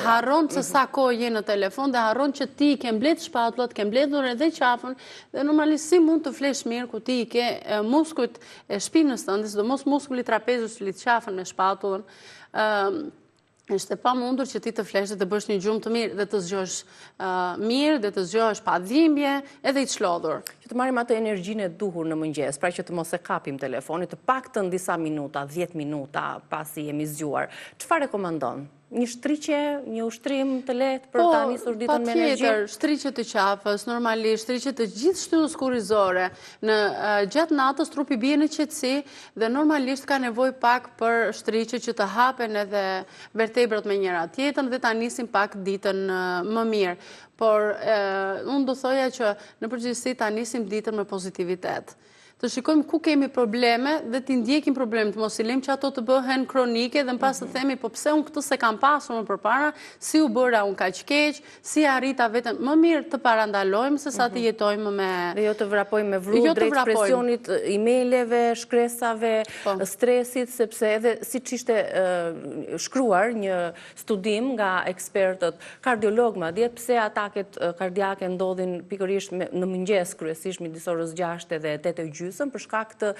harron se sa kohë je në telefon dhe harron që ti ke mbledh shpatullat, ke mbledhur edhe qafën dhe normalisht si mund të flesh mirë ku ti ke muskujt e shpinës tënde, sidomos muskuli trapezës që lidh qafën me shpatullën. Është e pamundur që ti të flesh dhe të bësh një gjumë të mirë dhe të zgjohesh mirë, dhe të zgjohesh pa dhimbje, edhe i çlodhur. Që të marrim atë energjinë e duhur në mëngjes, pra që të mos e kapim telefonit, të paktën disa minuta, 10 minuta pasi jemi zgjuar. Çfarë rekomandon? Një shtriqe, një ushtrim të lehtë për ta nisur ditën me energji? Patjetër, shtriqe të qafës, normalisht, shtriqe të gjithë shtyllës kurrizore. Në gjatë natës trupi bie në qetësi dhe normalisht ka nevojë pak për shtriqe që të hapen edhe vertebrat me njëra tjetrën dhe ta nisin pak ditën më mirë. Por unë do thoja që në përgjithësi ta nisim ditën me pozitivitet. Të shikojmë ku kemi probleme dhe t'i ndjekim problemet, mos i lejmë që ato të bëhen kronike dhe në pas të themi, po pse unë këtë se kam pasur më përpara, si u bëra unë kaq keq, si arrita vetëm, më mirë të parandalojmë se sa të jetojmë me... Dhe jo të vrapojmë me vru, drejt presionit, emaileve, shkresave, stresit, sepse edhe si që ishte shkruar një studim nga ekspertët kardiolog, madje pse ataket kardiake ndodhin pikërisht në mëngjes kryesisht midis orës 6 dhe 8 për shkak të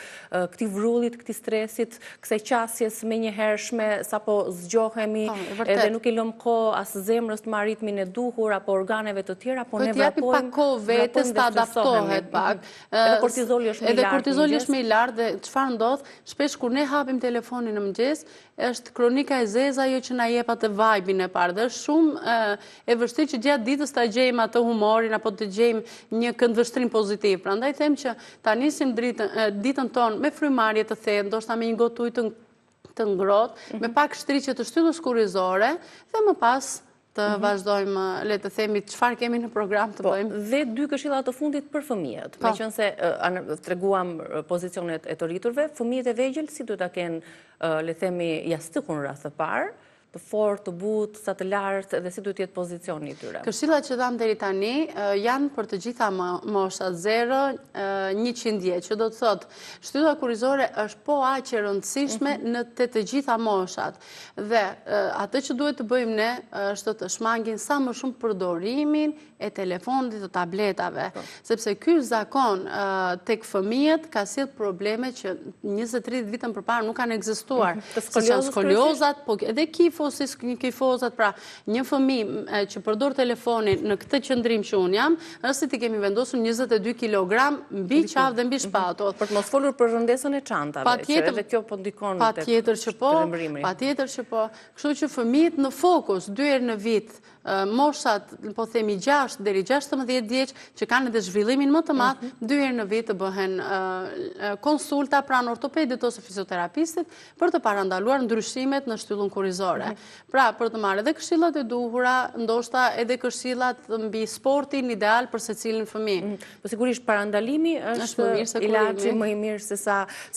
këtij vrullit, këtij stresit, kësaj qasjes menjëhershme, sapo zgjohemi, edhe nuk i lëm kohë as zemrës të marrë ritmin e duhur apo organeve të tjera, po ne vrapojmë. Pak kohë vetes të adaptohet pak. Edhe kortizoli është më i lartë. Edhe kortizoli është më i lartë dhe çfarë ndodh? Shpesh kur ne hapim telefonin në mëngjes, është kronika e zezë ajo që na jep atë vibe-in e parë. Dhe është shumë e vështirë që gjatë ditës ta gjejmë atë humorin apo të gjejmë një këndvështrim pozitiv. Prandaj them që ta nisim ditën tonë me frymarrje të thellë, ndoshta me një gotë ujë të ngrohtë, me pak shtriqe të shtyllës kurrizore dhe më pas të vazhdojmë, le të themi, çfarë kemi në program të bëjmë. Dhe 2 këshilla të fundit për fëmijët. Meqense treguam pozicionet e të rriturve, fëmijët e vegjël si duhet ta kenë, le të themi, jastëkun rreth të parë, të fortë, të butë, sa të lartë dhe si duhet jetë pozicioni i tyre. Këshillat që dham deri tani janë për të gjitha moshat 0-100 vjeç, që do të thotë shtylla kurrizore është po aq e rëndësishme në të gjitha moshat. Dhe atë që duhet të bëjmë ne është të shmangin sa më shumë përdorimin e telefonit dhe të tabletave, sepse ky zakon tek fëmijët ka sjell probleme që 20-30 vitën përpara nuk kanë ekzistuar. Skoliozat, po edhe kifozat, pra një fëmijë që përdor telefonin në këtë qëndrim që unë jam, është si ti kemi vendosur 22 kg mbi qafë dhe mbi shpatull. Për të mos folur për rëndesën e çantave, që edhe kjo po ndikon tek rëmbrimri. Patjetër që po. Kështu që fëmijët në fokus 2 herë në vit, moshat, po themi 6 deri 16 vjeç, që kanë edhe zhvillimin më të madh, 2 herë në vit të bëhen konsulta pranë ortopedit ose fizioterapistit për të parandaluar ndryshimet në shtyllën kurrizore. Pra, për të marrë edhe këshillat e duhura, ndoshta edhe këshillat mbi sportin ideal për secilin fëmijë. Po sigurisht parandalimi është ilaçi më i mirë se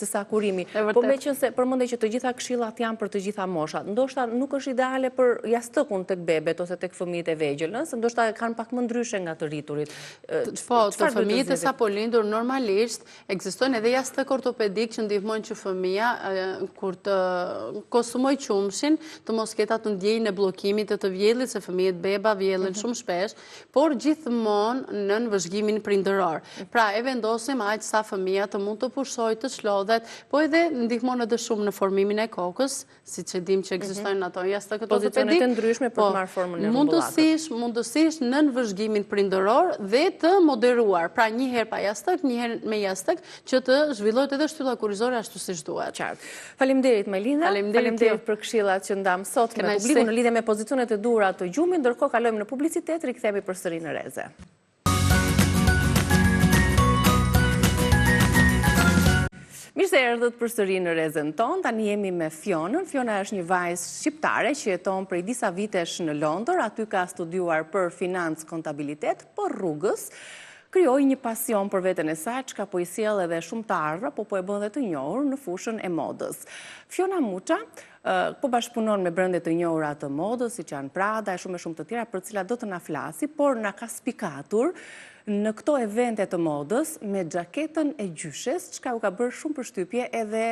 sa kurimi. Po meqense përmendej që të gjitha këshillat janë për të gjitha moshat. Ndoshta nuk është ideale për jastëkun tek bebet ose tek fëmijët e vegjël, se ndoshta kanë pak më ndryshe nga të rriturit. Po, të fëmijët e sapo lindur normalisht ekzistojnë edhe jastëk ortopedik që ndihmojnë që fëmia kur të konsumoj qumshin të mos ketë atë ndjenjën e bllokimit të vjellit, se fëmijët beba vjellen shumë shpesh, por gjithmonë në vëzhgimin prindëror. Pra, e vendosim aq sa fëmia të mund të pushojë, të çlodhet, po edhe ndihmon edhe shumë në formimin e kokës, siç e dim që ekzistojnë ato jastëk ortopedik. Pozicionet e ndryshme për të marrë formën e rrumbullakut. Mundësisht në vëzhgimin prindëror dhe të moderuar, pra një herë pa jastëk, një herë me jastëk, që të zhvillohet edhe shtylla kurrizore ashtu siç duhet. Qartë. Faleminderit Melinda. Faleminderit për këshillat që ndam sot me publikun në lidhje me pozicionet e dhura të gjumit, ndërkohë kalojmë në publicitet, rikthehemi përsëri në Reze. Mirë se erdhët përsëri në Rezen ton, tani jemi me Fionën. Fiona është një vajzë shqiptare që jeton prej disa vitesh në Londër, aty ka studiuar për financë kontabilitet, por rrugës krijoi një pasion për veten e saj, çka po i sjell edhe shumë të ardhra, po e bën dhe të njohur në fushën e modës. Fiona Muça po bashkëpunon me brende të njohura të modës, siç janë Prada e shumë të tjera, për cilat do të na flasi, por na ka spikatur në këto evente të modës me xhaketën e gjyshes, çka u ka bërë shumë përshtypje edhe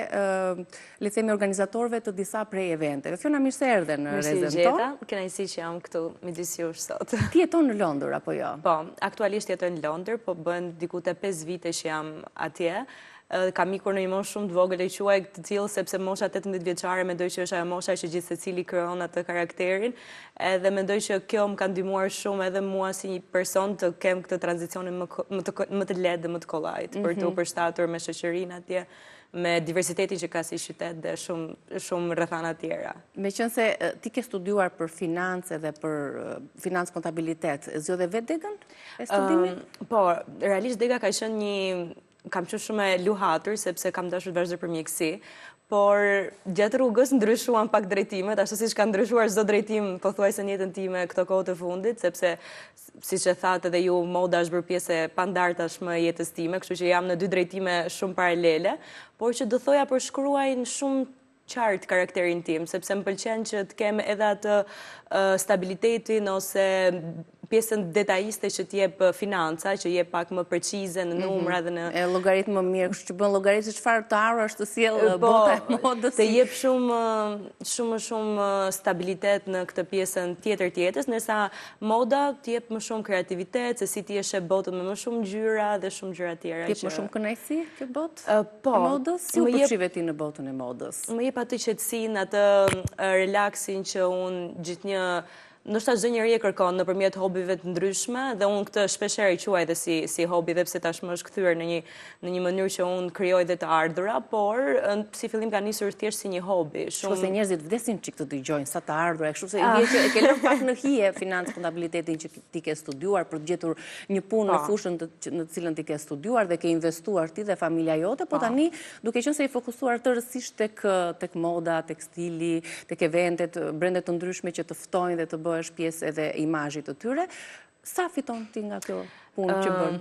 le të themi organizatorëve të disa prej eventeve. Fiona, mirë se erdhe në Rezen ton. Kënaqësi që jam këtu midis jush sot. Ti jeton në Londër apo jo? Po, aktualisht jetoj në Londër, po bën diku te 5 vite që jam atje. Kam ikur në një moshë shumë të vogël, e quaj të tillë sepse mosha 18 vjeçare mendoj që është ajo mosha që gjithë secili krijon atë karakterin, edhe mendoj që kjo më ka ndihmuar shumë edhe mua si një person të kem këtë tranzicionin më të lehtë dhe më të kollajt për të u përshtatur me shoqërinë atje, me diversitetin që ka si qytet dhe shumë rrethana tjera. Meqense ti ke studiuar për financë dhe për financë kontabilitet, zgjodhe vetë degën e studimit? Po, realisht dega ka qenë kam qenë shumë e luhatër sepse kam dashur të vazhdoj për mjekësi, por gjatë rrugës ndryshuan pak drejtimet, ashtu siç ka ndryshuar çdo drejtim pothuajse në jetën time këto kohë të fundit, sepse siç e thatë edhe ju, moda është bërë pjesë e pandartashme e jetës time, kështu që jam në 2 drejtime shumë paralele, por që do thoja përshkruajnë shumë qartë karakterin tim, sepse më pëlqen që të kem edhe atë stabilitetin ose pjesën detajiste që t'jep financa, që jep pak më precize në numra dhe në... E llogarit më mirë, kështu që bën llogarit se çfarë të arë është të sjellë bota e modës. Të jep shumë stabilitet në këtë pjesën tjetër të jetës, ndërsa moda t'jep më shumë kreativitet, se si ti e sheh botën me më shumë ngjyra dhe shumë gjëra tjera. T'jep më shumë kënaqësi kjo botë? Po. E modës? Si u përfshive ti në botën e modës? Më jep atë qetësinë, atë relaksin që unë gjithnjë ndoshta çdo njeri e kërkon nëpërmjet hobive të ndryshme dhe unë këtë shpeshherë i quaj edhe si hobi dhe pse tashmë është kthyer në një mënyrë që unë krijoj dhe të ardhura, por si fillim ka nisur thjesht si një hobi. Shumë se njerëzit vdesin çik të dëgjojnë sa të ardhura, kështu se vjen që e ke lënë pak në hije financë kontabilitetin që ti ke studiuar për të gjetur një punë në fushën në të cilën ti ke studiuar dhe ke investuar ti dhe familja jote, po tani duke qenë se i fokusuar tërësisht tek moda, tek stili, tek eventet, brende të ndryshme që të ftojnë dhe të bëhesh pjesë edhe imazhit të tyre. Sa fiton ti nga kjo punë që bën?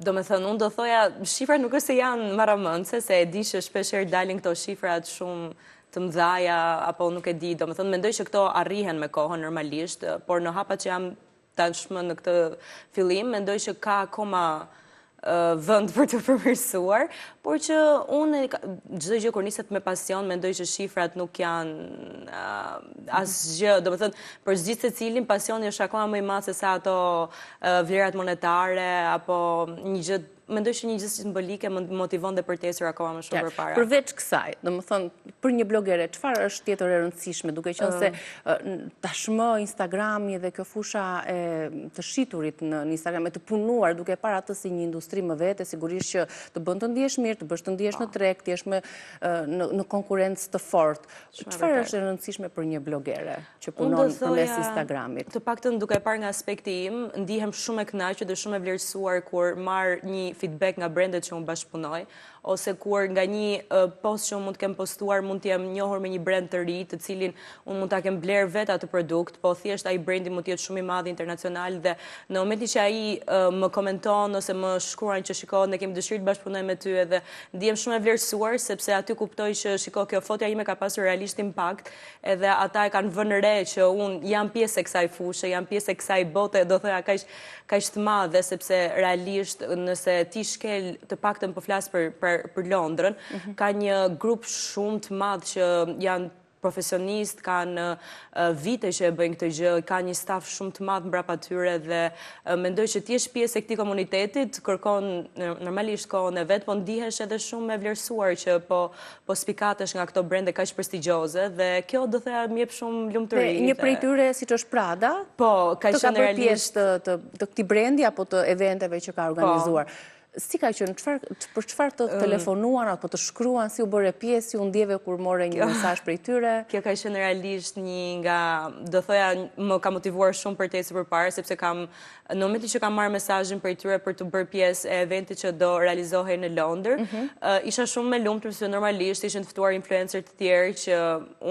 Do me thënë, unë do thoja, shifrat nuk është se janë marramëndse, se e di që shpeshherë dalin këto shifrat shumë të mëdhaja, apo nuk e di, do me thënë, mendoj që këto arrihen me kohën normalisht, por në hapat që jam tashmë në këtë fillim, mendoj që ka akoma vend për të përmirësuar, por që unë çdo gjë kur niset me pasion, mendoj që shifrat nuk janë asgjë, do të thënë, për gjithë secilin pasioni është akoma më i madh se sa ato vlerat monetare apo një gjë. Mendoj që një gjë simbolike më motivon dhe përtesur akoma më shumë përpara. Përveç kësaj, domethënë për një blogere, çfarë është tjetër e rëndësishme, duke qenë se tashmë Instagrami dhe kjo fusha e të shiturit në Instagram, e të punuar duke parë atë si një industri më vete, sigurisht që të bën të ndihesh mirë, të bësh të ndihesh në treg, të jesh në konkurrencë të fortë. Çfarë është e rëndësishme për një blogere që punon përmes Instagramit? Të paktën duke parë nga aspekti im, ndihem shumë e kënaqur dhe shumë e vlerësuar kur marr një feedback nga brendet që unë bashkëpunoj, ose kur nga një post që unë mund të kem postuar, mund të jem njohur me një brand të ri, të cilin unë mund ta kem bler vetë atë produkt, po thjesht ai brendi mund të jetë shumë i madh internacional dhe në momentin që ai më komenton ose më shkruan që shiko, ne kemi dëshirë të bashkëpunojmë me ty edhe ndihem shumë e vlerësuar sepse aty kuptoj që shiko, kjo fotja ime ka pasur realisht impakt, edhe ata e kanë vënë re që unë jam pjesë e kësaj fushë, jam pjesë e kësaj bote, do thoya kaq të madhe sepse realisht nëse ti shkel të paktën po flas për Londrën, ka një grup shumë të madh që janë profesionistë, kanë vite që e bëjnë këtë gjë, ka një staf shumë të madh mbrapa tyre dhe mendoj që ti je pjesë e këtij komunitetit, kërkon normalisht kohën e vet, po ndihesh edhe shumë e vlerësuar që po spikatesh nga këto brende kaq prestigjioze dhe kjo do thëja më jep shumë lumturi. Një prej tyre siç është Prada, po, ka qenë qenë realisht pjesë të këtij brendi apo të eventeve që ka organizuar. Si ka qenë, për çfarë të telefonuan apo të shkruan, si u bëre pjesë, si u ndjeve kur more një mesazh prej tyre? Kjo ka qenë realisht një nga, do thoja, më ka motivuar shumë për te si përpara, sepse në momentin që kam marrë mesazhin prej tyre për të bërë pjesë e eventit që do realizohej në Londër, isha shumë me lumtur se normalisht ishin të ftuar influencer të tjerë që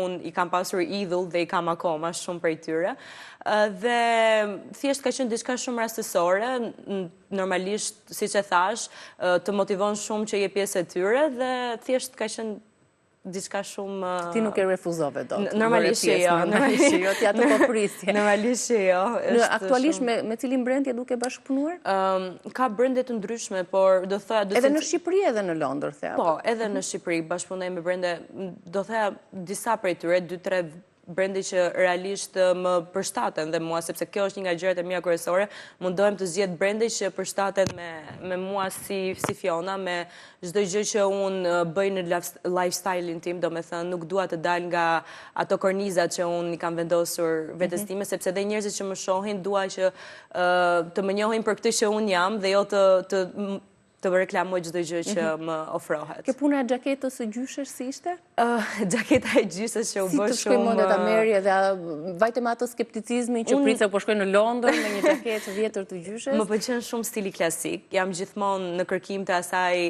unë i kam pasur idhull dhe i kam akoma shumë prej tyre. Dhe thjesht ka qenë diçka shumë rastësore, normalisht, siç e thash, të motivon shumë që je pjesë e tyre dhe thjesht ka qenë diçka shumë... Ti nuk e refuzove do? Normalisht që jo. Normalisht që jo, t'ja të poprisje. Normalisht që jo. Aktualisht me cilin brend je duke bashkëpunuar? Ka brende të ndryshme, por do thoya... Edhe në Shqipëri edhe në Londër, thea? Po, edhe në Shqipëri bashkëpunoj me brende, do thoya disa prej tyre, 2-3 brendi që realisht më përshtaten dhe mua, sepse kjo është një nga gjërat e mia kryesore, mundohem të zgjedh brende që përshtaten me mua si Fiona, me çdo gjë që unë bëj në lifestyle-in tim, domethënë nuk dua të dal nga ato kornizat që unë i kam vendosur vetes time, sepse edhe njerëzit që më shohin dua që të më njohin për këtë që unë jam dhe jo të reklamoj çdo gjë që më ofrohet. Kjo puna e xhaketës së gjyshesh si ishte? Xhaketa e gjyshes që u bë shumë... Si të shkoj mode ta merri edhe vajte me atë skepticizmin që pritse po shkoj në Londër me një xhaketë të vjetër të gjyshes? Më pëlqen shumë stili klasik. Jam gjithmonë në kërkim të asaj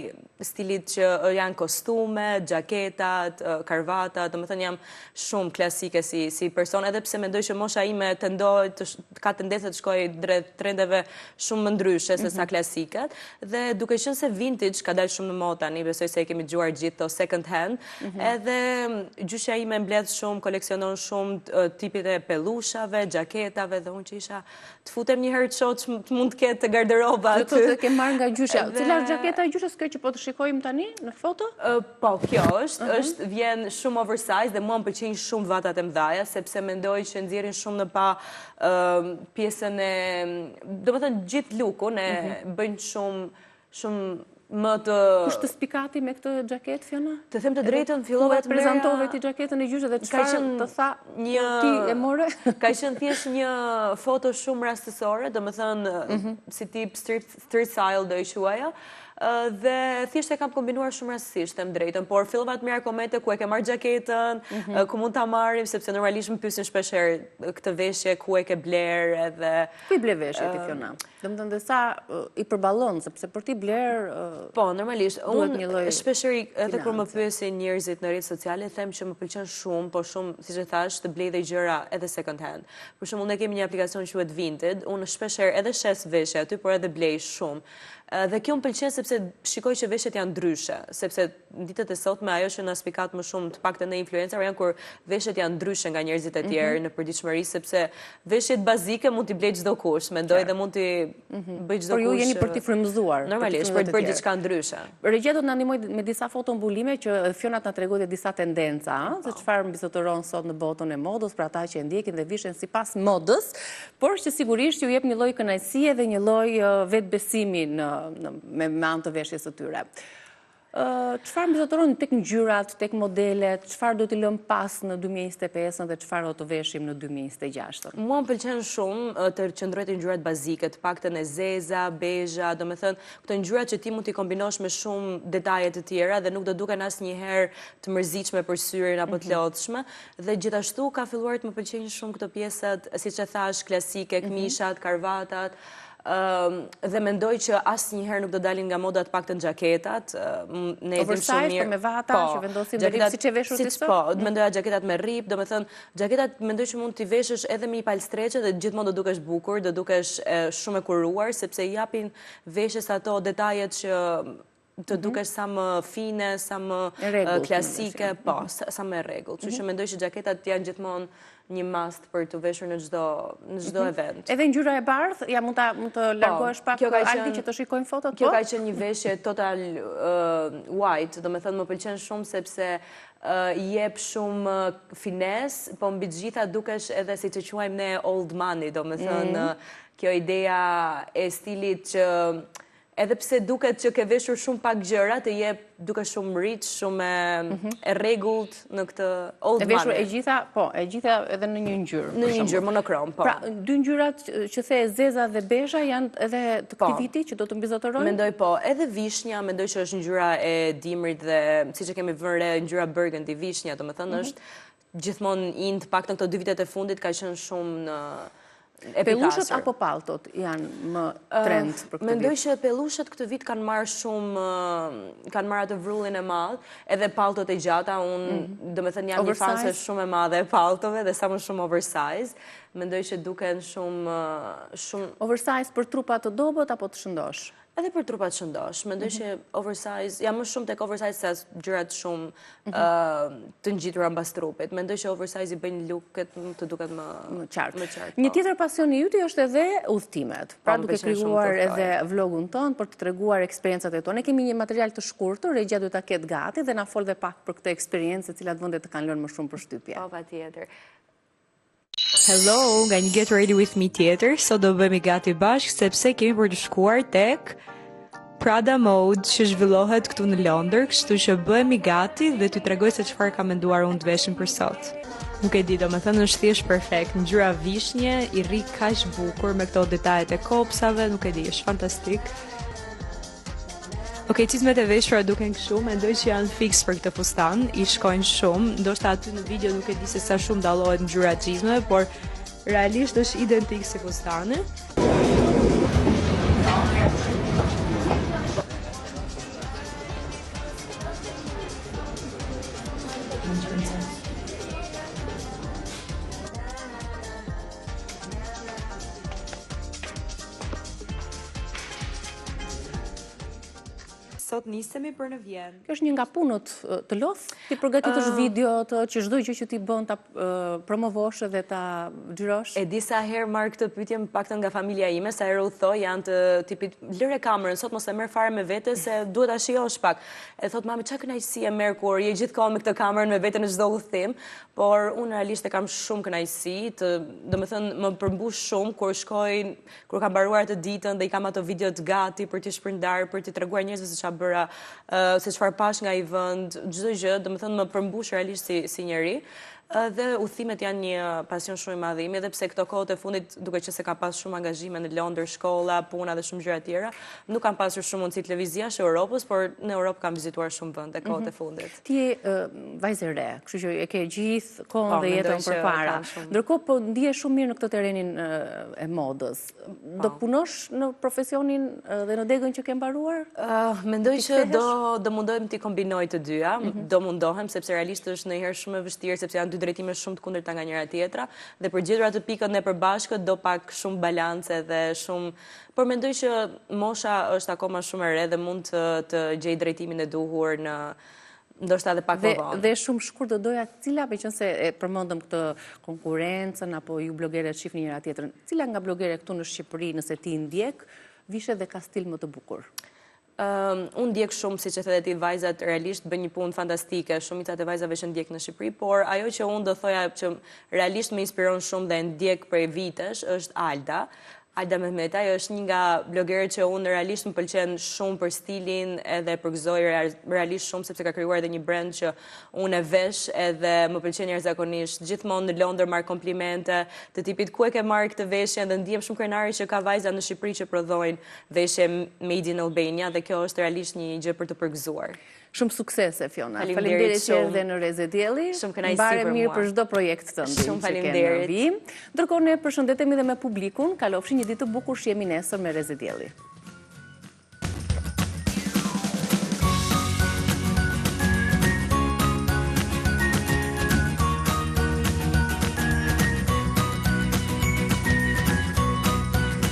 stilit që janë kostume, xhaketat, karvatat, domethënë jam shumë klasike si person, edhe pse mendoj që mosha ime ka tendencë të shkojë drejt trendeve shumë më ndryshe se sa klasikat, dhe duke qenë se vintage ka dalë shumë në modë tani, besoj se e kemi dëgjuar gjithë to second hand, edhe gjyshja ime mbledh shumë, koleksionon shumë tipit e pellushave, xhaketave, dhe unë që isha të futem një herë të mund të ketë të garderoba. Dhe të ke marrë nga gjyshja. Cila është xhaketa e gjyshës kjo që po të shikojmë tani në foto? Po, kjo është vjen shumë oversize dhe mua më pëlqejnë shumë vatat e mëdhaja, sepse mendoj që nxjerrin shumë në pa pjesën e, domethënë gjithë lukun e bëjnë shumë më të... Kush të spikati me këtë xhaketë, Fiona? Të them të drejtën, fillova të prezantove ti xhaketën e gjyshe dhe çfarë të tha ti e more? Ka qenë thjesht një foto shumë rastësore, domethënë si tip street style do i quaja, dhe thjesht e kam kombinuar shumë rastësisht, them drejtën, por fillova të merr komente ku e ke marr xhaketën, ku mund ta marrim, sepse normalisht më pyesin shpesh herë këtë veshje ku e ke bler edhe... Ku i ble veshje ti, Fiona? Domethënë dhe sa i përballon, sepse për ti bler... Po, normalisht, unë shpeshherë edhe kur më pyesin njerëzit në rrjetet sociale, them që më pëlqen shumë, po shumë, siç e thash, të blej dhe gjëra edhe second hand. Për shembull, ne kemi një aplikacion që quhet Vinted, unë shpeshherë edhe shes veshje aty, por edhe blej shumë. Dhe kjo më pëlqen sepse shikoj që veshjet janë ndryshe, sepse në ditët e sotme ajo që na spikat më shumë të paktën në influencer janë kur veshjet janë ndryshe nga njerëzit e tjerë në përditshmëri, sepse veshjet bazike mund t'i blej çdo kush, mendoj dhe mund t'i bëj çdo kush. Por ju jeni për t'i frymëzuar. Normalisht, për të bërë diçka ndryshe. Regjia do të na ndihmoj me disa foto mbulime që Fiona na tregoi disa tendenca, se çfarë mbizotëron sot në botën e modës për ata që e ndjekin dhe vishen sipas modës, por që sigurisht ju jep një lloj kënaqësie dhe një lloj vetbesimi me anë të veshjes së tyre. Çfarë mbizotëron tek ngjyrat, tek modelet, çfarë do t'i lëm pas në 2025 dhe çfarë do të veshim në 2026? Mua më pëlqen shumë të qëndroj te ngjyrat bazike, të paktën e zeza, bezha, domethënë këto ngjyra që ti mund t'i kombinosh me shumë detaje të tjera dhe nuk do duken asnjëherë të mërzitshme për syrin apo të lodhshme, dhe gjithashtu ka filluar të më pëlqejnë shumë këto pjesët, siç e thash, klasike, këmishat, karvatat. Dhe mendoj që asnjëherë nuk do dalin nga moda të paktën xhaketat. Ne e dim shumë mirë. Oversize me vata që vendosin me rip siç e veshur ti sot. Po, mendoja xhaketat me rip, domethënë xhaketat mendoj që mund t'i veshësh edhe me një palë streçe dhe gjithmonë do dukesh bukur, do dukesh shumë e kuruar, sepse i japin veshjes ato detajet që të dukesh sa më fine, sa më klasike, po, sa më rregull. Kështu që mendoj që xhaketat janë gjithmonë një must për të veshur në çdo event. Edhe ngjyra e bardhë, ja mund të largohesh pak Aldi që të shikojnë fotot? Kjo ka qenë një veshje total white, do me thënë më pëlqen shumë sepse jep shumë fines, po mbi të gjitha dukesh edhe si që quajmë ne old money, do me thënë kjo ideja e stilit që edhe pse duket që ke veshur shumë pak gjëra, të jep duke shumë rich, shumë e rregullt në këtë old money. E veshur e gjitha edhe në një ngjyrë. Në një ngjyrë monokrom, po. Pra, dy ngjyrat që the zeza dhe bezha janë edhe të këtij viti që do të mbizotërojnë? Mendoj po, edhe vishnja, mendoj që është ngjyra e dimrit dhe siç e kemi vënë re ngjyra burgundy, vishnja, domethënë është gjithmonë in të paktën këto 2 vitet e fundit ka qenë shumë në Pellushët apo palltot janë më trend për këtë vit? Mendoj që pellushët këtë vit kanë marrë atë vrrullin e madh, edhe palltot e gjata, unë domethënë jam një fanse shumë e madhe e palltove dhe sa më shumë oversize. Mendoj që duken shumë oversize për trupa të dobët apo të shëndosh? Edhe për trupat shëndosh. Mendoj që oversize, jam më shumë tek oversize se gjërat shumë të ngjitura mbas trupit. Mendoj që oversize i bëjnë looket të duket më qartë. Një tjetër pasion i yt është edhe udhëtimet. Pra duke krijuar edhe vlogun ton për të treguar eksperiencat e tona. Ne kemi një material të shkurtër, regjia duhet ta ketë gati dhe na fol dhe pak për këtë eksperiencë, e cilat vende të kanë lënë më shumë përshtypje. Po, patjetër. Hello, nga një Get Ready With Me tjetër, sot do bëhemi gati bashkë sepse kemi për të shkuar tek Prada Mode që zhvillohet këtu në Londër, kështu që bëhemi gati dhe t'ju tregoj se çfarë kam menduar unë të veshim për sot. Nuk e di, domethënë është thjesht perfekt, ngjyra vishnje, i rri kaq bukur me këto detajet e kopsave, nuk e di, është fantastik. Okej, çizmet e veshura duken kështu, mendoj që janë fix për këtë fustan, i shkojnë shumë, ndoshta aty në video nuk e di se sa shumë dallohet ngjyra e çizmeve, por realisht është identik si fustani. Sot nisemi për në Vjenë. Kjo është një nga punët të lodhë, ti përgatitesh video që çdo gjë që ti bën ta promovosh dhe ta xhirosh. E disa herë marr këtë pyetje më paktën nga familja ime, sa herë u thoj janë të tipit lëre kamerën, sot mos e merr fare me vete se duhet ta shijosh pak. E thot mami, çka kënaqësi e merr kur je gjithkohë me këtë kamerën me vete në çdo udhtim, por unë realisht e kam shumë kënaqësi, domethënë më përmbush shumë kur kam mbaruar atë ditën dhe i kam ato videot gati për t'i shpërndar, për t'i treguar njerëzve se çfarë bëra, se çfarë pash nga i vend, çdo gjë, domethënë më përmbush realisht si njeri. Dhe udhëtimet janë një pasion shumë i madh im, edhe pse këto kohët e fundit, duke që se ka pas shumë angazhime në Londër, shkolla, puna dhe shumë gjëra tjera, nuk kam pasur shumë mundësi të lëviz jashtë Europës, por në Europë kam vizituar shumë vende kohët e fundit. Ti je vajzë e re, kështu që e ke gjithë kohën dhe jetën përpara. Ndërkohë po ndihesh shumë mirë në këtë terrenin e modës. Do punosh në profesionin dhe në degën që ke mbaruar? Mendoj që do mundohem t'i kombinoj të dyja, do mundohem sepse realisht është ndonjëherë shumë e vështirë sepse janë dy drejtime shumë të kundërta nga njëra tjetra dhe për gjetur atë pikën e përbashkët do pak shumë balance dhe shumë, por mendoj që mosha është akoma shumë e re dhe mund të gjej drejtimin e duhur në ndoshta edhe pak më vonë. Dhe shumë shkurt do doja cila, meqense e përmendëm këtë konkurrencën apo ju blogerët shihni njëra tjetrën, cila nga blogerët këtu në Shqipëri nëse ti ndjek, vishe dhe ka stil më të bukur? Unë ndjek shumë, si që thëtë ti, vajzat realisht bëjnë një punë fantastike, shumicat e vajzave që ndjek në Shqipëri, por ajo që unë do thoja që realisht më inspiron shumë dhe ndjek prej vitesh është Alda. Alda Mehmeta është një nga blogerët që unë realisht më pëlqen shumë për stilin edhe për gëzoj realisht shumë sepse ka krijuar edhe një brand që unë e vesh edhe më pëlqen jashtëzakonisht. Gjithmonë në Londër marr komplimente të tipit ku e ke marrë këtë veshje dhe ndihem shumë krenare që ka vajza në Shqipëri që prodhojnë veshje made in Albania dhe kjo është realisht një gjë për të përgëzuar. Shumë suksese, Fiona. Faleminderit që erdhe në Reze Dielli. Shumë kënaqësi për mua. Mbare mirë për çdo projekt tënd. Shumë faleminderit. Ndërkohë ne përshëndetemi dhe me publikun. Kalofshi një ditë të bukur, shihemi nesër me Reze Dielli.